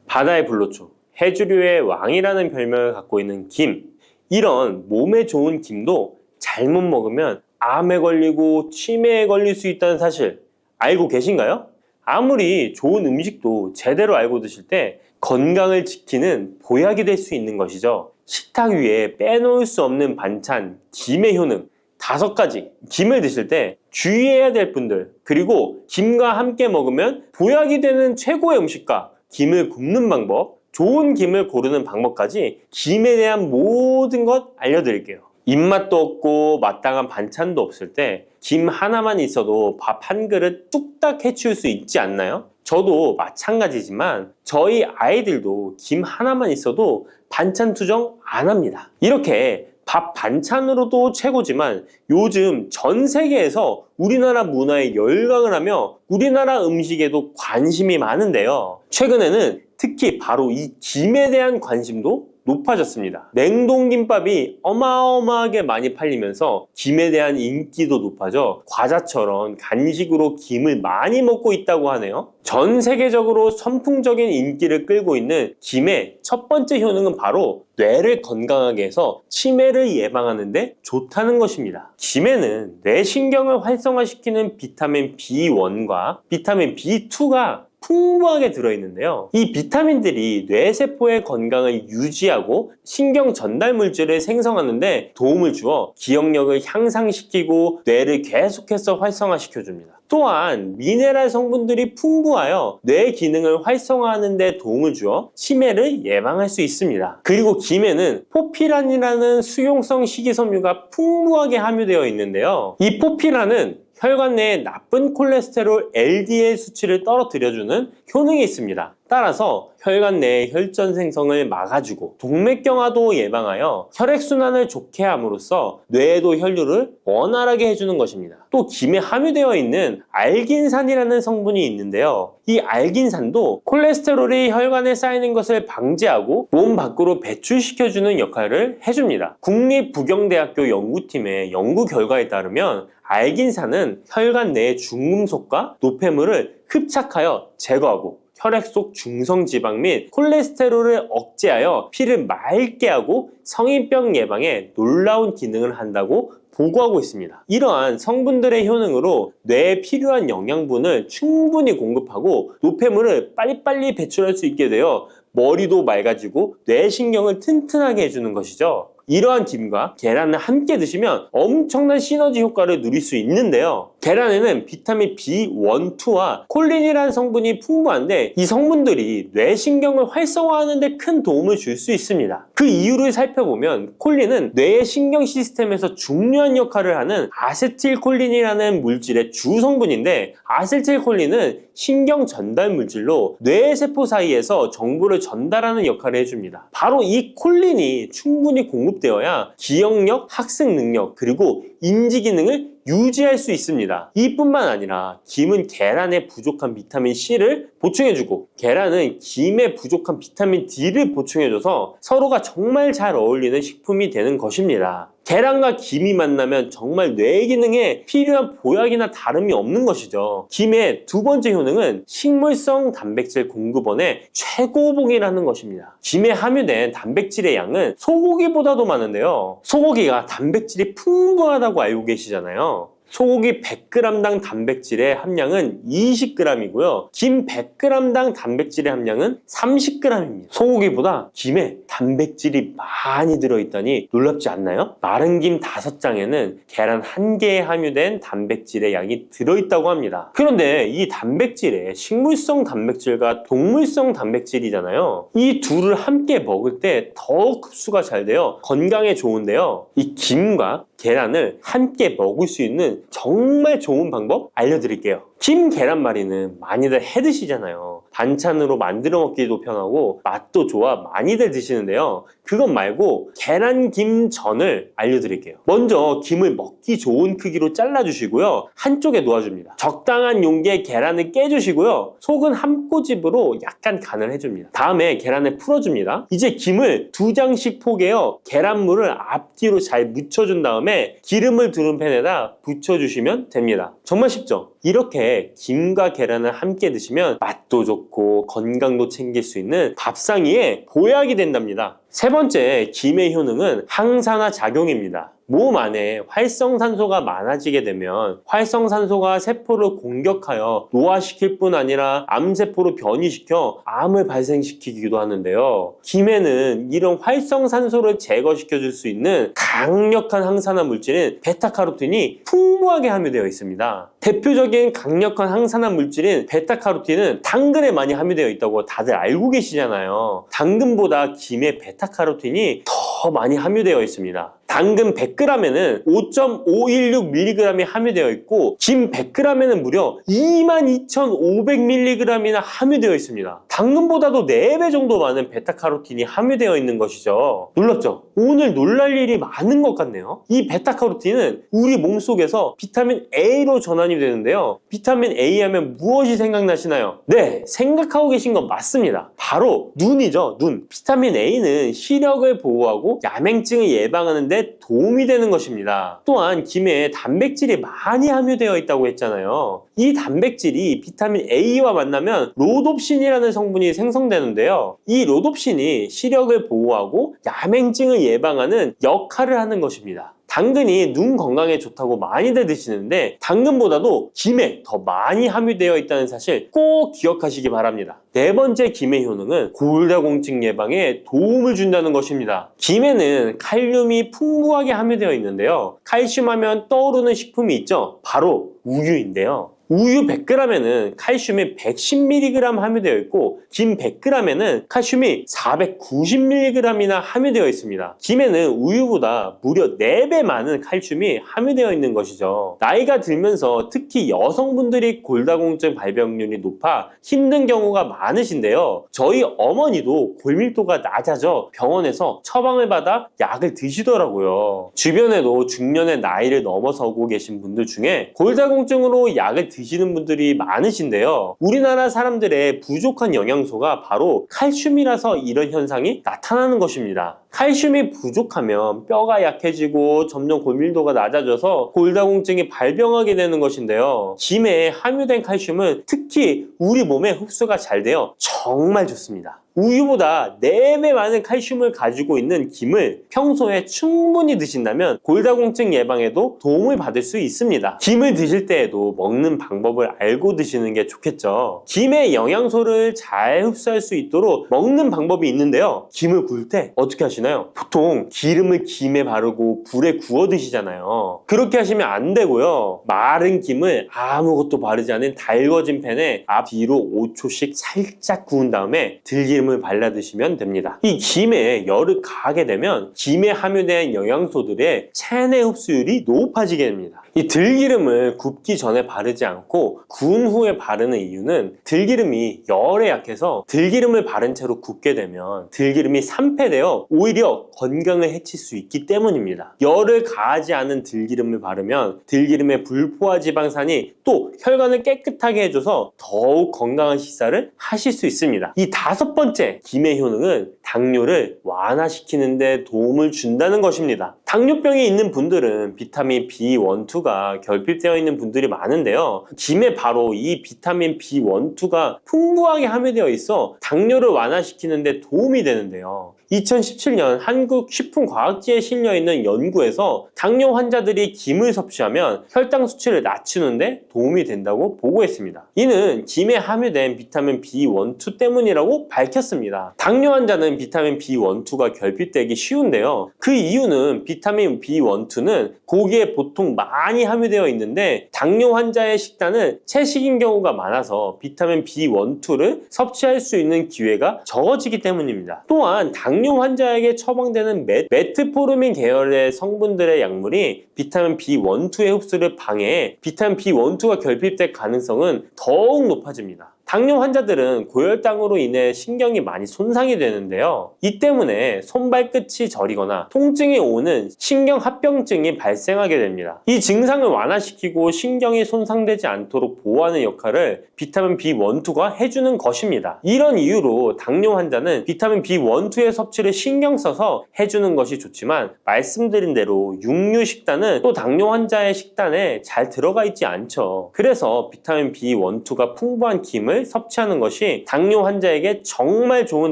바다의 불로초, 해조류의 왕이라는 별명을 갖고 있는 김. 이런 몸에 좋은 김도 잘못 먹으면 암에 걸리고 치매에 걸릴 수 있다는 사실 알고 계신가요? 아무리 좋은 음식도 제대로 알고 드실 때 건강을 지키는 보약이 될 수 있는 것이죠. 식탁 위에 빼놓을 수 없는 반찬, 김의 효능 5가지. 김을 드실 때 주의해야 될 분들, 그리고 김과 함께 먹으면 보약이 되는 최고의 음식과 김을 굽는 방법, 좋은 김을 고르는 방법까지 김에 대한 모든 것 알려드릴게요. 입맛도 없고 마땅한 반찬도 없을 때 김 하나만 있어도 밥 한 그릇 뚝딱 해치울 수 있지 않나요? 저도 마찬가지지만 저희 아이들도 김 하나만 있어도 반찬 투정 안 합니다. 이렇게 밥 반찬으로도 최고지만 요즘 전 세계에서 우리나라 문화에 열광을 하며 우리나라 음식에도 관심이 많은데요. 최근에는 특히 바로 이 김에 대한 관심도 높아졌습니다. 냉동김밥이 어마어마하게 많이 팔리면서 김에 대한 인기도 높아져 과자처럼 간식으로 김을 많이 먹고 있다고 하네요. 전 세계적으로 선풍적인 인기를 끌고 있는 김의 첫 번째 효능은 바로 뇌를 건강하게 해서 치매를 예방하는 데 좋다는 것입니다. 김에는 뇌신경을 활성화시키는 비타민 B1과 비타민 B2가 풍부하게 들어있는데요. 이 비타민들이 뇌세포의 건강을 유지하고 신경 전달 물질을 생성하는데 도움을 주어 기억력을 향상시키고 뇌를 계속해서 활성화시켜줍니다. 또한 미네랄 성분들이 풍부하여 뇌 기능을 활성화하는 데 도움을 주어 치매를 예방할 수 있습니다. 그리고 김에는 포피란이라는 수용성 식이섬유가 풍부하게 함유되어 있는데요. 이 포피란은 혈관 내에 나쁜 콜레스테롤 LDL 수치를 떨어뜨려주는 효능이 있습니다. 따라서 혈관 내의 혈전 생성을 막아주고 동맥경화도 예방하여 혈액순환을 좋게 함으로써 뇌에도 혈류를 원활하게 해주는 것입니다. 또 김에 함유되어 있는 알긴산이라는 성분이 있는데요. 이 알긴산도 콜레스테롤이 혈관에 쌓이는 것을 방지하고 몸 밖으로 배출시켜주는 역할을 해줍니다. 국립부경대학교 연구팀의 연구 결과에 따르면 알긴산은 혈관 내의 중금속과 노폐물을 흡착하여 제거하고 혈액 속 중성지방 및 콜레스테롤을 억제하여 피를 맑게 하고 성인병 예방에 놀라운 기능을 한다고 보고하고 있습니다. 이러한 성분들의 효능으로 뇌에 필요한 영양분을 충분히 공급하고 노폐물을 빨리빨리 배출할 수 있게 되어 머리도 맑아지고 뇌신경을 튼튼하게 해주는 것이죠. 이러한 김과 계란을 함께 드시면 엄청난 시너지 효과를 누릴 수 있는데요. 계란에는 비타민 B1, 2와 콜린이라는 성분이 풍부한데 이 성분들이 뇌신경을 활성화하는 데 큰 도움을 줄 수 있습니다. 그 이유를 살펴보면 콜린은 뇌의 신경 시스템에서 중요한 역할을 하는 아세틸콜린이라는 물질의 주 성분인데 아세틸콜린은 신경 전달 물질로 뇌세포 사이에서 정보를 전달하는 역할을 해줍니다. 바로 이 콜린이 충분히 공급되어야 기억력, 학습 능력, 그리고 인지 기능을 유지할 수 있습니다. 이뿐만 아니라 김은 계란에 부족한 비타민 C를 보충해주고, 계란은 김에 부족한 비타민 D를 보충해줘서 서로가 정말 잘 어울리는 식품이 되는 것입니다. 계란과 김이 만나면 정말 뇌 기능에 필요한 보약이나 다름이 없는 것이죠. 김의 두 번째 효능은 식물성 단백질 공급원의 최고봉이라는 것입니다. 김에 함유된 단백질의 양은 소고기보다도 많은데요. 소고기가 단백질이 풍부하다고 알고 계시잖아요. 소고기 100g당 단백질의 함량은 20g이고요. 김 100g당 단백질의 함량은 30g입니다. 소고기보다 김에 단백질이 많이 들어있다니 놀랍지 않나요? 마른 김 5장에는 계란 1개에 함유된 단백질의 양이 들어있다고 합니다. 그런데 이 단백질에 식물성 단백질과 동물성 단백질이잖아요. 이 둘을 함께 먹을 때 더욱 흡수가 잘 되어 건강에 좋은데요. 이 김과 계란을 함께 먹을 수 있는 정말 좋은 방법 알려드릴게요. 김 계란말이는 많이들 해 드시잖아요. 반찬으로 만들어 먹기도 편하고 맛도 좋아 많이들 드시는데요. 그것 말고 계란김전을 알려드릴게요. 먼저 김을 먹기 좋은 크기로 잘라주시고요. 한쪽에 놓아줍니다. 적당한 용기에 계란을 깨주시고요. 속은 한 꼬집으로 약간 간을 해줍니다. 다음에 계란을 풀어줍니다. 이제 김을 2장씩 포개어 계란물을 앞뒤로 잘 묻혀준 다음에 기름을 두른 팬에다 부쳐주시면 됩니다. 정말 쉽죠? 이렇게 김과 계란을 함께 드시면 맛도 좋고 건강도 챙길 수 있는 밥상위의 보약이 된답니다. 세 번째, 김의 효능은 항산화 작용입니다. 몸 안에 활성산소가 많아지게 되면 활성산소가 세포를 공격하여 노화시킬 뿐 아니라 암세포로 변이시켜 암을 발생시키기도 하는데요. 김에는 이런 활성산소를 제거시켜 줄 수 있는 강력한 항산화 물질인 베타카로틴이 풍부하게 함유되어 있습니다. 대표적인 강력한 항산화 물질인 베타카로틴은 당근에 많이 함유되어 있다고 다들 알고 계시잖아요. 당근보다 김에 베타카로틴이 더 많이 함유되어 있습니다. 당근 100g에는 5.516mg이 함유되어 있고 김 100g에는 무려 22,500mg이나 함유되어 있습니다. 당근보다도 4배 정도 많은 베타카로틴이 함유되어 있는 것이죠. 놀랍죠? 오늘 놀랄 일이 많은 것 같네요. 이 베타카로틴은 우리 몸속에서 비타민 A로 전환이 되는데요. 비타민 A 하면 무엇이 생각나시나요? 네, 생각하고 계신 건 맞습니다. 바로 눈이죠, 눈. 비타민 A는 시력을 보호하고 야맹증을 예방하는 데 도움이 되는 것입니다. 또한 김에 단백질이 많이 함유되어 있다고 했잖아요. 이 단백질이 비타민 A와 만나면 로놉신이라는 성분이 생성되는데요. 이 로놉신이 시력을 보호하고 야맹증을 예방하는 역할을 하는 것입니다. 당근이 눈 건강에 좋다고 많이들 드시는데 당근보다도 김에 더 많이 함유되어 있다는 사실 꼭 기억하시기 바랍니다. 네 번째 김의 효능은 골다공증 예방에 도움을 준다는 것입니다. 김에는 칼륨이 풍부하게 함유되어 있는데요. 칼슘 하면 떠오르는 식품이 있죠. 바로 우유인데요. 우유 100g에는 칼슘이 110mg 함유되어 있고 김 100g에는 칼슘이 490mg이나 함유되어 있습니다. 김에는 우유보다 무려 4배 많은 칼슘이 함유되어 있는 것이죠. 나이가 들면서 특히 여성분들이 골다공증 발병률이 높아 힘든 경우가 많으신데요. 저희 어머니도 골밀도가 낮아져 병원에서 처방을 받아 약을 드시더라고요. 주변에도 중년의 나이를 넘어서고 계신 분들 중에 골다공증으로 약을 드시는 분들이 많으신데요. 우리나라 사람들의 부족한 영양소가 바로 칼슘이라서 이런 현상이 나타나는 것입니다. 칼슘이 부족하면 뼈가 약해지고 점점 골밀도가 낮아져서 골다공증이 발병하게 되는 것인데요. 김에 함유된 칼슘은 특히 우리 몸에 흡수가 잘 되어 정말 좋습니다. 우유보다 4배 많은 칼슘을 가지고 있는 김을 평소에 충분히 드신다면 골다공증 예방에도 도움을 받을 수 있습니다. 김을 드실 때에도 먹는 방법을 알고 드시는 게 좋겠죠. 김의 영양소를 잘 흡수할 수 있도록 먹는 방법이 있는데요. 김을 구울 때 어떻게 하시나요? 보통 기름을 김에 바르고 불에 구워 드시잖아요. 그렇게 하시면 안 되고요. 마른 김을 아무것도 바르지 않은 달궈진 팬에 앞뒤로 5초씩 살짝 구운 다음에 들기름을 발라 드시면 됩니다. 이 김에 열을 가하게 되면 김에 함유된 영양소들의 체내 흡수율이 높아지게 됩니다. 이 들기름을 굽기 전에 바르지 않고 구운 후에 바르는 이유는 들기름이 열에 약해서 들기름을 바른 채로 굽게 되면 들기름이 산패되어 오히려 건강을 해칠 수 있기 때문입니다. 열을 가하지 않은 들기름을 바르면 들기름의 불포화 지방산이 또 혈관을 깨끗하게 해줘서 더욱 건강한 식사를 하실 수 있습니다. 이 5번째 김의 효능은 당뇨를 완화시키는 데 도움을 준다는 것입니다. 당뇨병이 있는 분들은 비타민 B1, 2가 결핍되어 있는 분들이 많은데요. 김에 바로 이 비타민 B1, 2가 풍부하게 함유되어 있어 당뇨를 완화시키는 데 도움이 되는데요. 2017년 한국식품과학지에 실려있는 연구에서 당뇨 환자들이 김을 섭취하면 혈당 수치를 낮추는데 도움이 된다고 보고했습니다. 이는 김에 함유된 비타민 B1, 2 때문이라고 밝혔습니다. 당뇨 환자는 비타민 B1, 2가 결핍되기 쉬운데요. 그 이유는 비타민 B1, 2는 고기에 보통 많이 함유되어 있는데 당뇨 환자의 식단은 채식인 경우가 많아서 비타민 B1, 2를 섭취할 수 있는 기회가 적어지기 때문입니다. 또한 당뇨 환자에게 처방되는 메트포르민 계열의 성분들의 약물이 비타민 B1, 2의 흡수를 방해해 비타민 B1, 2가 결핍될 가능성은 더욱 높아집니다. 당뇨 환자들은 고혈당으로 인해 신경이 많이 손상이 되는데요. 이 때문에 손발끝이 저리거나 통증이 오는 신경합병증이 발생하게 됩니다. 이 증상을 완화시키고 신경이 손상되지 않도록 보호하는 역할을 비타민 B1, 2가 해주는 것입니다. 이런 이유로 당뇨 환자는 비타민 B1, 2의 섭취를 신경 써서 해주는 것이 좋지만 말씀드린 대로 육류 식단은 또 당뇨 환자의 식단에 잘 들어가 있지 않죠. 그래서 비타민 B1, 2가 풍부한 김을 섭취하는 것이 당뇨 환자에게 정말 좋은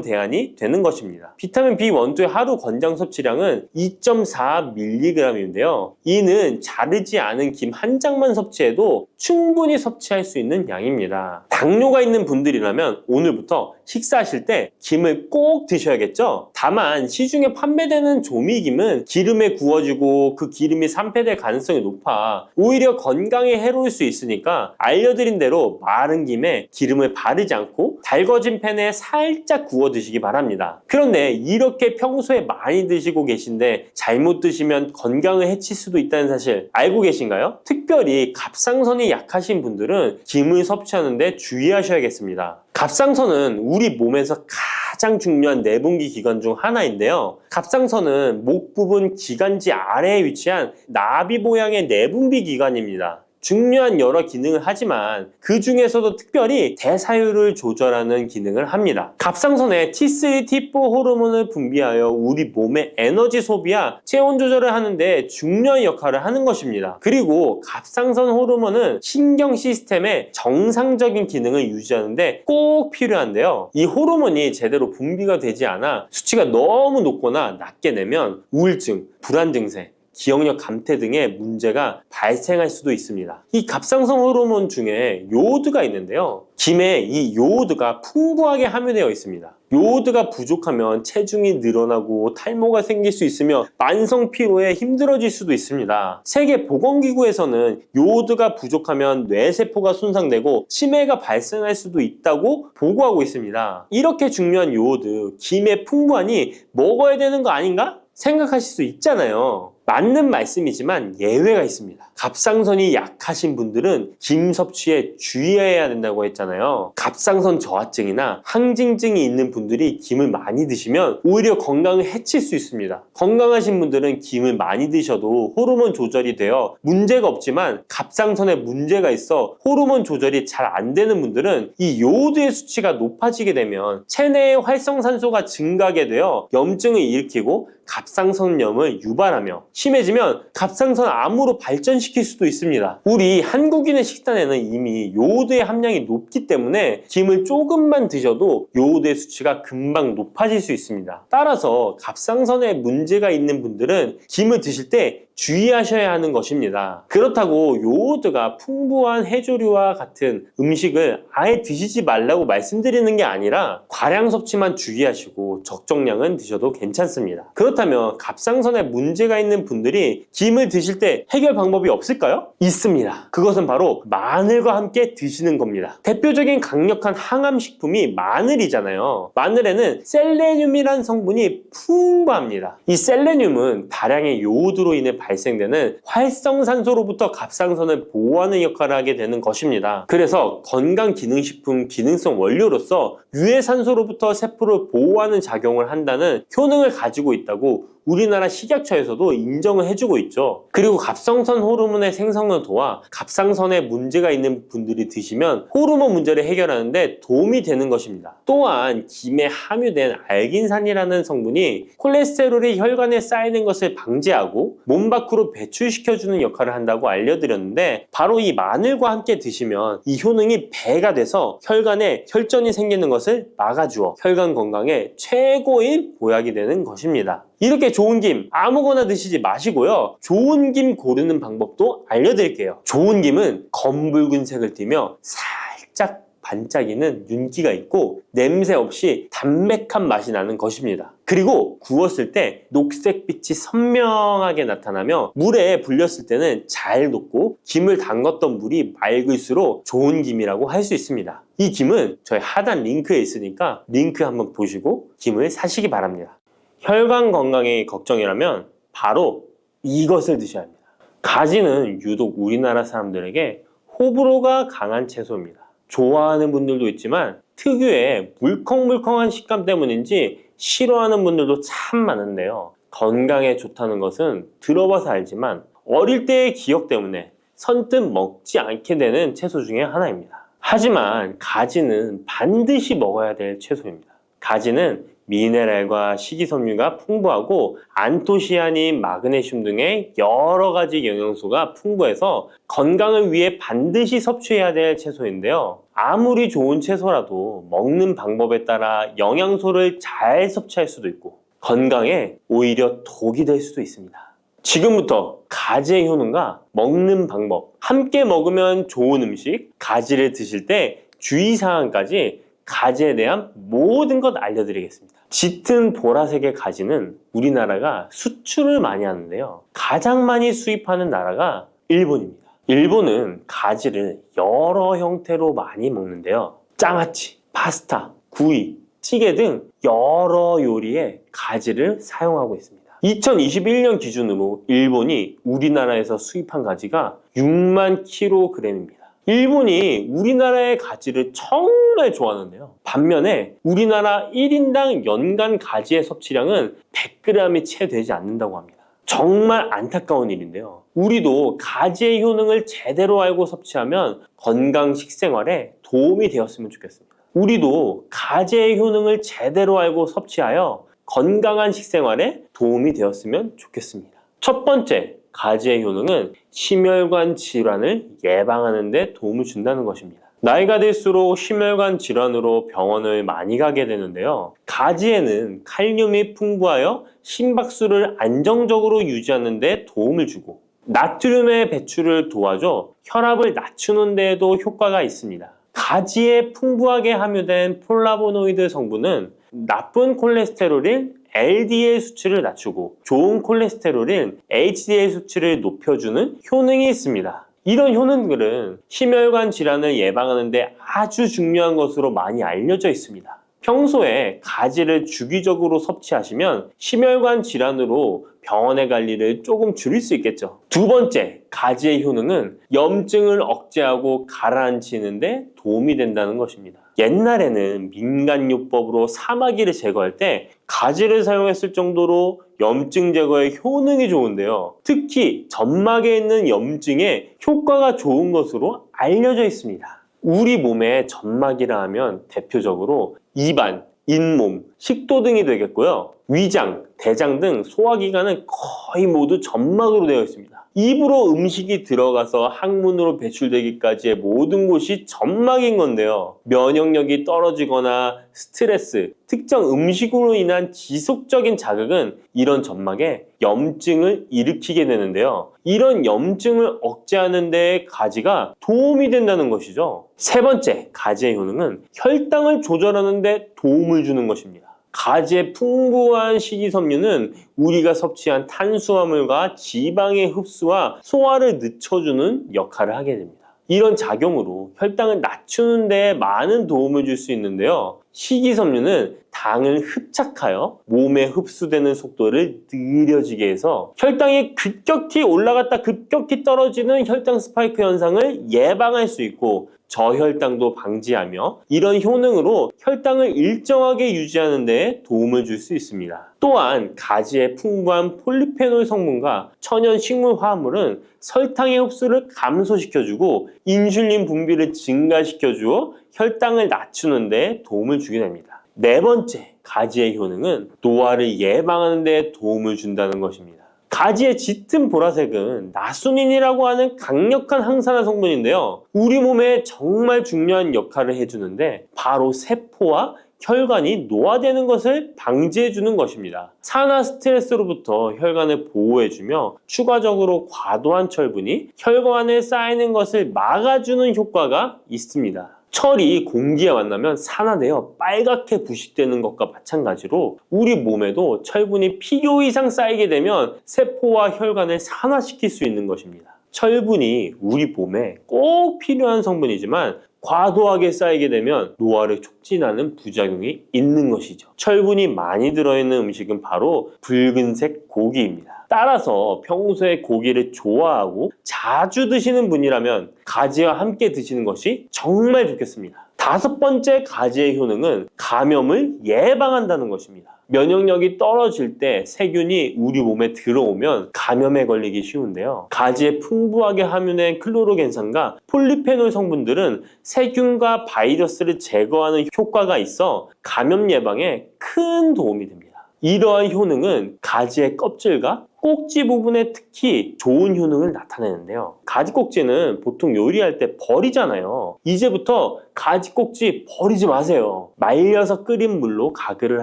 대안이 되는 것입니다. 비타민 B1, 2의 하루 권장 섭취량은 2.4mg인데요. 이는 자르지 않은 김 한 장만 섭취해도 충분히 섭취할 수 있는 양입니다. 당뇨가 있는 분들이라면 오늘부터 식사하실 때 김을 꼭 드셔야겠죠? 다만 시중에 판매되는 조미김은 기름에 구워지고 그 기름이 산패될 가능성이 높아 오히려 건강에 해로울 수 있으니까 알려드린 대로 마른 김에 기름을 바르지 않고 달궈진 팬에 살짝 구워 드시기 바랍니다. 그런데 이렇게 평소에 많이 드시고 계신데 잘못 드시면 건강을 해칠 수도 있다는 사실 알고 계신가요? 특별히 갑상선이 약하신 분들은 김을 섭취하는데 주의하셔야겠습니다. 갑상선은 우리 몸에서 가장 중요한 내분비 기관 중 하나인데요. 갑상선은 목 부분 기관지 아래에 위치한 나비 모양의 내분비 기관입니다. 중요한 여러 기능을 하지만 그 중에서도 특별히 대사율을 조절하는 기능을 합니다. 갑상선에 T3, T4 호르몬을 분비하여 우리 몸의 에너지 소비와 체온 조절을 하는데 중요한 역할을 하는 것입니다. 그리고 갑상선 호르몬은 신경 시스템의 정상적인 기능을 유지하는데 꼭 필요한데요. 이 호르몬이 제대로 분비가 되지 않아 수치가 너무 높거나 낮게 되면 우울증, 불안 증세, 기억력 감퇴 등의 문제가 발생할 수도 있습니다. 이 갑상선 호르몬 중에 요오드가 있는데요. 김에 이 요오드가 풍부하게 함유되어 있습니다. 요오드가 부족하면 체중이 늘어나고 탈모가 생길 수 있으며 만성 피로에 힘들어질 수도 있습니다. 세계보건기구에서는 요오드가 부족하면 뇌세포가 손상되고 치매가 발생할 수도 있다고 보고하고 있습니다. 이렇게 중요한 요오드, 김에 풍부하니 먹어야 되는 거 아닌가? 생각하실 수 있잖아요. 맞는 말씀이지만 예외가 있습니다. 갑상선이 약하신 분들은 김 섭취에 주의해야 된다고 했잖아요. 갑상선 저하증이나 항진증이 있는 분들이 김을 많이 드시면 오히려 건강을 해칠 수 있습니다. 건강하신 분들은 김을 많이 드셔도 호르몬 조절이 되어 문제가 없지만 갑상선에 문제가 있어 호르몬 조절이 잘 안 되는 분들은 이 요오드의 수치가 높아지게 되면 체내의 활성산소가 증가하게 되어 염증을 일으키고 갑상선염을 유발하며 심해지면 갑상선 암으로 발전시킬 수도 있습니다. 우리 한국인의 식단에는 이미 요오드의 함량이 높기 때문에 김을 조금만 드셔도 요오드의 수치가 금방 높아질 수 있습니다. 따라서 갑상선에 문제가 있는 분들은 김을 드실 때 주의하셔야 하는 것입니다. 그렇다고 요오드가 풍부한 해조류와 같은 음식을 아예 드시지 말라고 말씀드리는 게 아니라 과량 섭취만 주의하시고 적정량은 드셔도 괜찮습니다. 그렇다면 갑상선에 문제가 있는 분들이 김을 드실 때 해결 방법이 없을까요? 있습니다. 그것은 바로 마늘과 함께 드시는 겁니다. 대표적인 강력한 항암식품이 마늘이잖아요. 마늘에는 셀레늄이라는 성분이 풍부합니다. 이 셀레늄은 다량의 요오드로 인해 발생되는 활성산소로부터 갑상선을 보호하는 역할을 하게 되는 것입니다. 그래서 건강기능식품 기능성 원료로서 유해산소로부터 세포를 보호하는 작용을 한다는 효능을 가지고 있다고 우리나라 식약처에서도 인정을 해주고 있죠. 그리고 갑상선 호르몬의 생성을 도와 갑상선에 문제가 있는 분들이 드시면 호르몬 문제를 해결하는 데 도움이 되는 것입니다. 또한 김에 함유된 알긴산이라는 성분이 콜레스테롤이 혈관에 쌓이는 것을 방지하고 몸 밖으로 배출시켜주는 역할을 한다고 알려드렸는데, 바로 이 마늘과 함께 드시면 이 효능이 배가 돼서 혈관에 혈전이 생기는 것을 막아주어 혈관 건강에 최고의 보약이 되는 것입니다. 이렇게 좋은 김 아무거나 드시지 마시고요, 좋은 김 고르는 방법도 알려드릴게요. 좋은 김은 검붉은색을 띠며 살짝 반짝이는 윤기가 있고 냄새 없이 담백한 맛이 나는 것입니다. 그리고 구웠을 때 녹색빛이 선명하게 나타나며 물에 불렸을 때는 잘 녹고 김을 담갔던 물이 맑을수록 좋은 김이라고 할 수 있습니다. 이 김은 저희 하단 링크에 있으니까 링크 한번 보시고 김을 사시기 바랍니다. 혈관 건강이 걱정이라면 바로 이것을 드셔야 합니다. 가지는 유독 우리나라 사람들에게 호불호가 강한 채소입니다. 좋아하는 분들도 있지만 특유의 물컹물컹한 식감 때문인지 싫어하는 분들도 참 많은데요. 건강에 좋다는 것은 들어봐서 알지만 어릴 때의 기억 때문에 선뜻 먹지 않게 되는 채소 중에 하나입니다. 하지만 가지는 반드시 먹어야 될 채소입니다. 가지는 미네랄과 식이섬유가 풍부하고 안토시아닌, 마그네슘 등의 여러 가지 영양소가 풍부해서 건강을 위해 반드시 섭취해야 될 채소인데요. 아무리 좋은 채소라도 먹는 방법에 따라 영양소를 잘 섭취할 수도 있고 건강에 오히려 독이 될 수도 있습니다. 지금부터 가지의 효능과 먹는 방법, 함께 먹으면 좋은 음식, 가지를 드실 때 주의사항까지 가지에 대한 모든 것 알려드리겠습니다. 짙은 보라색의 가지는 우리나라가 수출을 많이 하는데요. 가장 많이 수입하는 나라가 일본입니다. 일본은 가지를 여러 형태로 많이 먹는데요. 장아찌, 파스타, 구이, 찌개 등 여러 요리에 가지를 사용하고 있습니다. 2021년 기준으로 일본이 우리나라에서 수입한 가지가 6만 kg입니다. 일본이 우리나라의 가지를 정말 좋아하는데요. 반면에 우리나라 1인당 연간 가지의 섭취량은 100g이 채 되지 않는다고 합니다. 정말 안타까운 일인데요. 우리도 가지의 효능을 제대로 알고 섭취하면 건강 식생활에 도움이 되었으면 좋겠습니다. 우리도 가지의 효능을 제대로 알고 섭취하여 건강한 식생활에 도움이 되었으면 좋겠습니다. 첫 번째, 가지의 효능은 심혈관 질환을 예방하는 데 도움을 준다는 것입니다. 나이가 들수록 심혈관 질환으로 병원을 많이 가게 되는데요. 가지에는 칼륨이 풍부하여 심박수를 안정적으로 유지하는 데 도움을 주고 나트륨의 배출을 도와줘 혈압을 낮추는 데에도 효과가 있습니다. 가지에 풍부하게 함유된 폴라보노이드 성분은 나쁜 콜레스테롤인 LDL 수치를 낮추고 좋은 콜레스테롤인 HDL 수치를 높여주는 효능이 있습니다. 이런 효능들은 심혈관 질환을 예방하는 데 아주 중요한 것으로 많이 알려져 있습니다. 평소에 가지를 주기적으로 섭취하시면 심혈관 질환으로 병원에 갈 일을 조금 줄일 수 있겠죠. 두 번째, 가지의 효능은 염증을 억제하고 가라앉히는 데 도움이 된다는 것입니다. 옛날에는 민간요법으로 사마귀를 제거할 때 가지를 사용했을 정도로 염증 제거에 효능이 좋은데요. 특히 점막에 있는 염증에 효과가 좋은 것으로 알려져 있습니다. 우리 몸에 점막이라 하면 대표적으로 입안, 잇몸, 식도 등이 되겠고요. 위장, 대장 등 소화기관은 거의 모두 점막으로 되어 있습니다. 입으로 음식이 들어가서 항문으로 배출되기까지의 모든 곳이 점막인 건데요. 면역력이 떨어지거나 스트레스, 특정 음식으로 인한 지속적인 자극은 이런 점막에 염증을 일으키게 되는데요. 이런 염증을 억제하는 데 가지가 도움이 된다는 것이죠. 세 번째, 가지의 효능은 혈당을 조절하는 데 도움을 주는 것입니다. 가지의 풍부한 식이섬유는 우리가 섭취한 탄수화물과 지방의 흡수와 소화를 늦춰주는 역할을 하게 됩니다. 이런 작용으로 혈당을 낮추는 데 많은 도움을 줄 수 있는데요. 식이섬유는 당을 흡착하여 몸에 흡수되는 속도를 느려지게 해서 혈당이 급격히 올라갔다 급격히 떨어지는 혈당 스파이크 현상을 예방할 수 있고 저혈당도 방지하며 이런 효능으로 혈당을 일정하게 유지하는 데 도움을 줄 수 있습니다. 또한 가지의 풍부한 폴리페놀 성분과 천연 식물 화합물은 설탕의 흡수를 감소시켜주고 인슐린 분비를 증가시켜주어 혈당을 낮추는 데 도움을 주게 됩니다. 네 번째, 가지의 효능은 노화를 예방하는 데 도움을 준다는 것입니다. 가지의 짙은 보라색은 나수닌이라고 하는 강력한 항산화 성분인데요. 우리 몸에 정말 중요한 역할을 해주는데 바로 세포와 혈관이 노화되는 것을 방지해주는 것입니다. 산화 스트레스로부터 혈관을 보호해주며 추가적으로 과도한 철분이 혈관에 쌓이는 것을 막아주는 효과가 있습니다. 철이 공기에 만나면 산화되어 빨갛게 부식되는 것과 마찬가지로 우리 몸에도 철분이 필요 이상 쌓이게 되면 세포와 혈관을 산화시킬 수 있는 것입니다. 철분이 우리 몸에 꼭 필요한 성분이지만 과도하게 쌓이게 되면 노화를 촉진하는 부작용이 있는 것이죠. 철분이 많이 들어있는 음식은 바로 붉은색 고기입니다. 따라서 평소에 고기를 좋아하고 자주 드시는 분이라면 가지와 함께 드시는 것이 정말 좋겠습니다. 다섯 번째 가지의 효능은 감염을 예방한다는 것입니다. 면역력이 떨어질 때 세균이 우리 몸에 들어오면 감염에 걸리기 쉬운데요. 가지에 풍부하게 함유된 클로로겐산과 폴리페놀 성분들은 세균과 바이러스를 제거하는 효과가 있어 감염 예방에 큰 도움이 됩니다. 이러한 효능은 가지의 껍질과 꼭지 부분에 특히 좋은 효능을 나타내는데요. 가지 꼭지는 보통 요리할 때 버리잖아요. 이제부터 가지 꼭지 버리지 마세요. 말려서 끓인 물로 가글을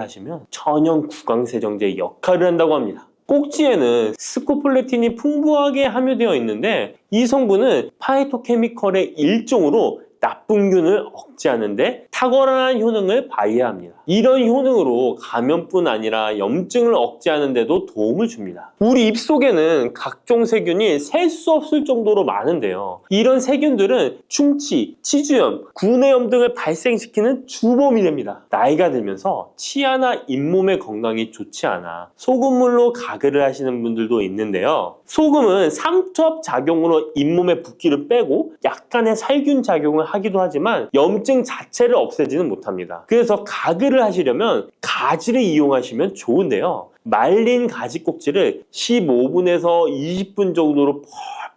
하시면 천연 구강세정제 역할을 한다고 합니다. 꼭지에는 스코폴레틴이 풍부하게 함유되어 있는데 이 성분은 파이토케미컬의 일종으로 나쁜 균을 억제하는 데 탁월한 효능을 발휘합니다. 이런 효능으로 감염뿐 아니라 염증을 억제하는 데도 도움을 줍니다. 우리 입속에는 각종 세균이 셀 수 없을 정도로 많은데요. 이런 세균들은 충치, 치주염, 구내염 등을 발생시키는 주범이 됩니다. 나이가 들면서 치아나 잇몸의 건강이 좋지 않아 소금물로 가글을 하시는 분들도 있는데요. 소금은 삼투압 작용으로 잇몸의 붓기를 빼고 약간의 살균 작용을 하기도 하지만 염증 자체를 없애지는 못합니다. 그래서 가글을 하시려면 가지를 이용하시면 좋은데요. 말린 가지 꼭지를 15분에서 20분 정도로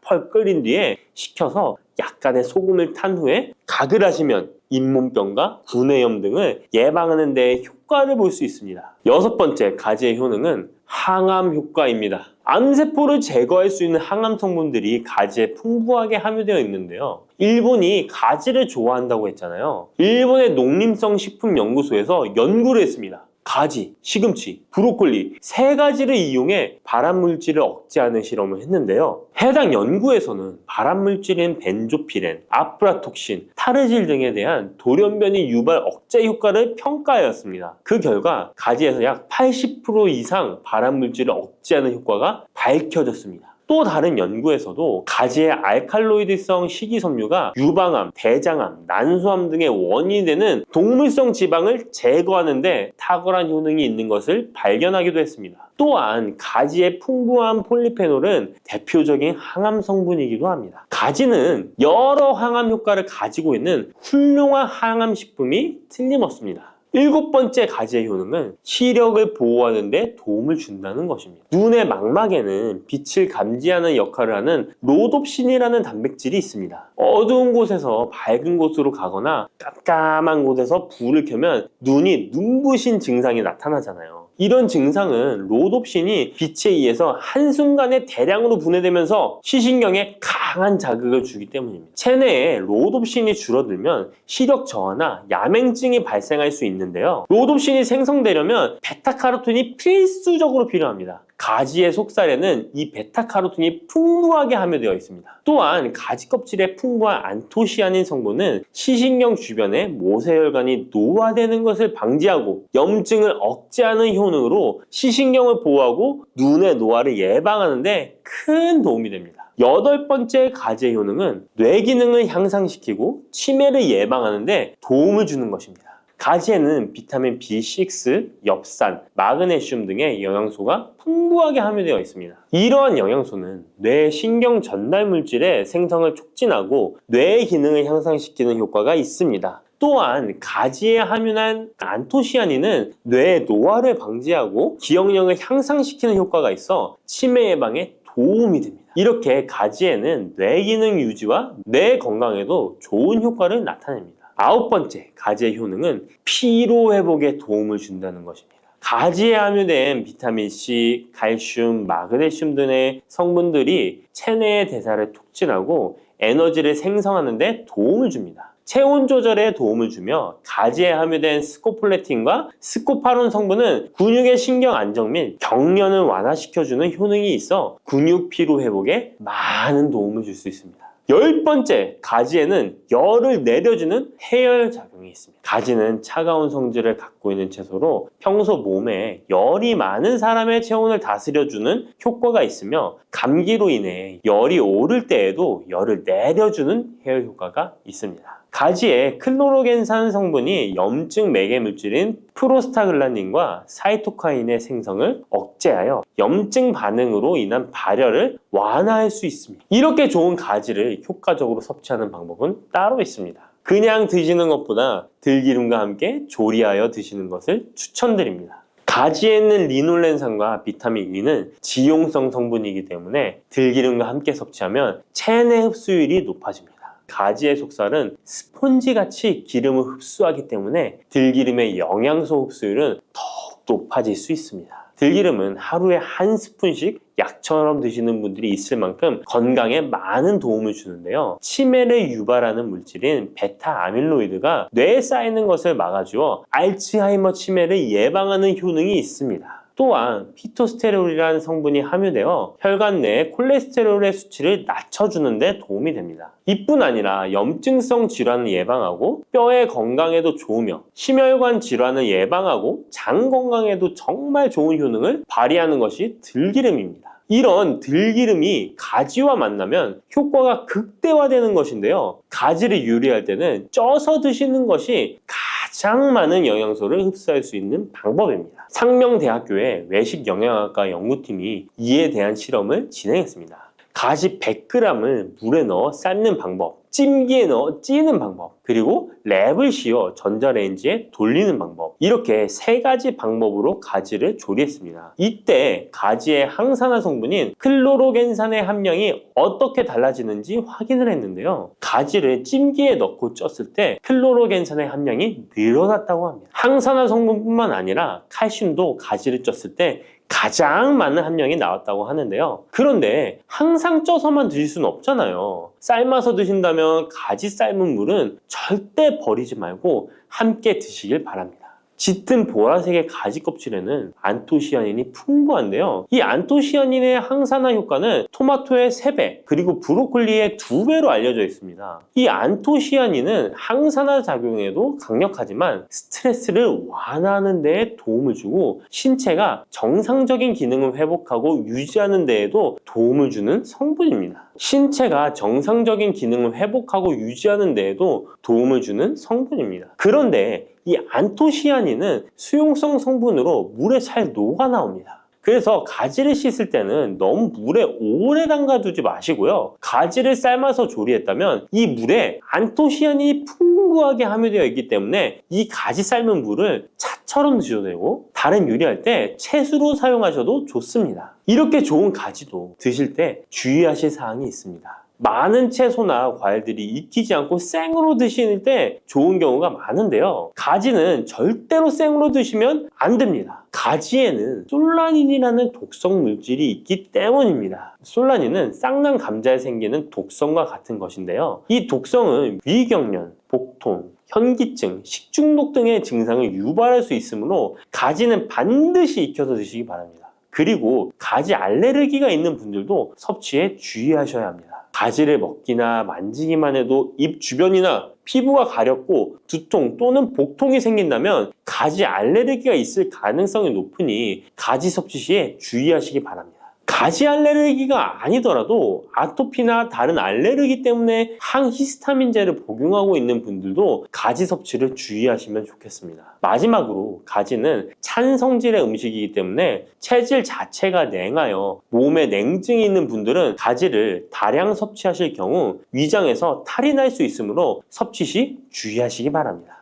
펄펄 끓인 뒤에 식혀서 약간의 소금을 탄 후에 가글 하시면 잇몸병과 구내염 등을 예방하는 데 효과를 볼 수 있습니다. 여섯 번째 가지의 효능은 항암 효과입니다. 암세포를 제거할 수 있는 항암 성분들이 가지에 풍부하게 함유되어 있는데요. 일본이 가지를 좋아한다고 했잖아요. 일본의 농림성식품연구소에서 연구를 했습니다. 가지, 시금치, 브로콜리 세 가지를 이용해 발암물질을 억제하는 실험을 했는데요. 해당 연구에서는 발암물질인 벤조피렌, 아프라톡신, 타르질 등에 대한 돌연변이 유발 억제 효과를 평가하였습니다. 그 결과 가지에서 약 80% 이상 발암물질을 억제하는 효과가 밝혀졌습니다. 또 다른 연구에서도 가지의 알칼로이드성 식이섬유가 유방암, 대장암, 난소암 등의 원인이 되는 동물성 지방을 제거하는 데 탁월한 효능이 있는 것을 발견하기도 했습니다. 또한 가지의 풍부한 폴리페놀은 대표적인 항암 성분이기도 합니다. 가지는 여러 항암 효과를 가지고 있는 훌륭한 항암 식품이 틀림없습니다. 일곱 번째 가지의 효능은 시력을 보호하는 데 도움을 준다는 것입니다. 눈의 망막에는 빛을 감지하는 역할을 하는 로놉신이라는 단백질이 있습니다. 어두운 곳에서 밝은 곳으로 가거나 깜깜한 곳에서 불을 켜면 눈이 눈부신 증상이 나타나잖아요. 이런 증상은 로놉신이 빛에 의해서 한순간에 대량으로 분해되면서 시신경에 강한 자극을 주기 때문입니다. 체내에 로놉신이 줄어들면 시력 저하나 야맹증이 발생할 수 있는데요. 로놉신이 생성되려면 베타카로틴이 필수적으로 필요합니다. 가지의 속살에는 이 베타카로틴이 풍부하게 함유되어 있습니다. 또한 가지 껍질에 풍부한 안토시아닌 성분은 시신경 주변의 모세혈관이 노화되는 것을 방지하고 염증을 억제하는 효능으로 시신경을 보호하고 눈의 노화를 예방하는 데 큰 도움이 됩니다. 여덟 번째 가지의 효능은 뇌 기능을 향상시키고 치매를 예방하는 데 도움을 주는 것입니다. 가지에는 비타민 B6, 엽산, 마그네슘 등의 영양소가 풍부하게 함유되어 있습니다. 이러한 영양소는 뇌 신경 전달 물질의 생성을 촉진하고 뇌의 기능을 향상시키는 효과가 있습니다. 또한 가지에 함유한 안토시아닌은 뇌의 노화를 방지하고 기억력을 향상시키는 효과가 있어 치매 예방에 도움이 됩니다. 이렇게 가지에는 뇌 기능 유지와 뇌 건강에도 좋은 효과를 나타냅니다. 9번째, 가지의 효능은 피로 회복에 도움을 준다는 것입니다. 가지에 함유된 비타민C, 칼슘, 마그네슘 등의 성분들이 체내의 대사를 촉진하고 에너지를 생성하는 데 도움을 줍니다. 체온 조절에 도움을 주며 가지에 함유된 스코폴레틴과 스코파론 성분은 근육의 신경 안정 및 경련을 완화시켜주는 효능이 있어 근육 피로 회복에 많은 도움을 줄 수 있습니다. 10번째, 가지에는 열을 내려주는 해열 작용이 있습니다. 가지는 차가운 성질을 갖고 있는 채소로 평소 몸에 열이 많은 사람의 체온을 다스려주는 효과가 있으며 감기로 인해 열이 오를 때에도 열을 내려주는 해열 효과가 있습니다. 가지에 클로로겐산 성분이 염증 매개 물질인 프로스타글란딘과 사이토카인의 생성을 억제하여 염증 반응으로 인한 발열을 완화할 수 있습니다. 이렇게 좋은 가지를 효과적으로 섭취하는 방법은 따로 있습니다. 그냥 드시는 것보다 들기름과 함께 조리하여 드시는 것을 추천드립니다. 가지에 있는 리놀렌산과 비타민 E는 지용성 성분이기 때문에 들기름과 함께 섭취하면 체내 흡수율이 높아집니다. 가지의 속살은 스폰지같이 기름을 흡수하기 때문에 들기름의 영양소 흡수율은 더욱 높아질 수 있습니다. 들기름은 하루에 한 스푼씩 약처럼 드시는 분들이 있을 만큼 건강에 많은 도움을 주는데요. 치매를 유발하는 물질인 베타 아밀로이드가 뇌에 쌓이는 것을 막아주어 알츠하이머 치매를 예방하는 효능이 있습니다. 또한 피토스테롤이라는 성분이 함유되어 혈관 내 콜레스테롤의 수치를 낮춰주는 데 도움이 됩니다. 이뿐 아니라 염증성 질환을 예방하고 뼈의 건강에도 좋으며 심혈관 질환을 예방하고 장 건강에도 정말 좋은 효능을 발휘하는 것이 들기름입니다. 이런 들기름이 가지와 만나면 효과가 극대화되는 것인데요. 가지를 요리할 때는 쪄서 드시는 것이 가장 많은 영양소를 흡수할 수 있는 방법입니다. 상명대학교의 외식영양학과 연구팀이 이에 대한 실험을 진행했습니다. 가지 100g을 물에 넣어 삶는 방법, 찜기에 넣어 찌는 방법, 그리고 랩을 씌워 전자레인지에 돌리는 방법, 이렇게 3가지 방법으로 가지를 조리했습니다. 이때 가지의 항산화 성분인 클로로겐산의 함량이 어떻게 달라지는지 확인을 했는데요. 가지를 찜기에 넣고 쪘을 때 클로로겐산의 함량이 늘어났다고 합니다. 항산화 성분뿐만 아니라 칼슘도 가지를 쪘을 때 가장 많은 함량이 나왔다고 하는데요. 그런데 항상 쪄서만 드실 수는 없잖아요. 삶아서 드신다면 가지 삶은 물은 절대 버리지 말고 함께 드시길 바랍니다. 짙은 보라색의 가지 껍질에는 안토시아닌이 풍부한데요. 이 안토시아닌의 항산화 효과는 토마토의 3배, 그리고 브로콜리의 2배로 알려져 있습니다. 이 안토시아닌은 항산화 작용에도 강력하지만 스트레스를 완화하는 데에 도움을 주고 신체가 정상적인 기능을 회복하고 유지하는 데에도 도움을 주는 성분입니다. 신체가 정상적인 기능을 회복하고 유지하는 데에도 도움을 주는 성분입니다. 그런데 이 안토시아닌은 수용성 성분으로 물에 잘 녹아 나옵니다. 그래서 가지를 씻을 때는 너무 물에 오래 담가두지 마시고요. 가지를 삶아서 조리했다면 이 물에 안토시아닌이 풍부하게 함유되어 있기 때문에 이 가지 삶은 물을 차처럼 드셔도 되고 다른 요리할 때 채수로 사용하셔도 좋습니다. 이렇게 좋은 가지도 드실 때 주의하실 사항이 있습니다. 많은 채소나 과일들이 익히지 않고 생으로 드실 때 좋은 경우가 많은데요. 가지는 절대로 생으로 드시면 안 됩니다. 가지에는 솔라닌이라는 독성 물질이 있기 때문입니다. 솔라닌은 쌍난 감자에 생기는 독성과 같은 것인데요. 이 독성은 위경련, 복통, 현기증, 식중독 등의 증상을 유발할 수 있으므로 가지는 반드시 익혀서 드시기 바랍니다. 그리고 가지 알레르기가 있는 분들도 섭취에 주의하셔야 합니다. 가지를 먹기나 만지기만 해도 입 주변이나 피부가 가렵고 두통 또는 복통이 생긴다면 가지 알레르기가 있을 가능성이 높으니 가지 섭취 시에 주의하시기 바랍니다. 가지 알레르기가 아니더라도 아토피나 다른 알레르기 때문에 항히스타민제를 복용하고 있는 분들도 가지 섭취를 주의하시면 좋겠습니다. 마지막으로 가지는 찬 성질의 음식이기 때문에 체질 자체가 냉하여 몸에 냉증이 있는 분들은 가지를 다량 섭취하실 경우 위장에서 탈이 날 수 있으므로 섭취 시 주의하시기 바랍니다.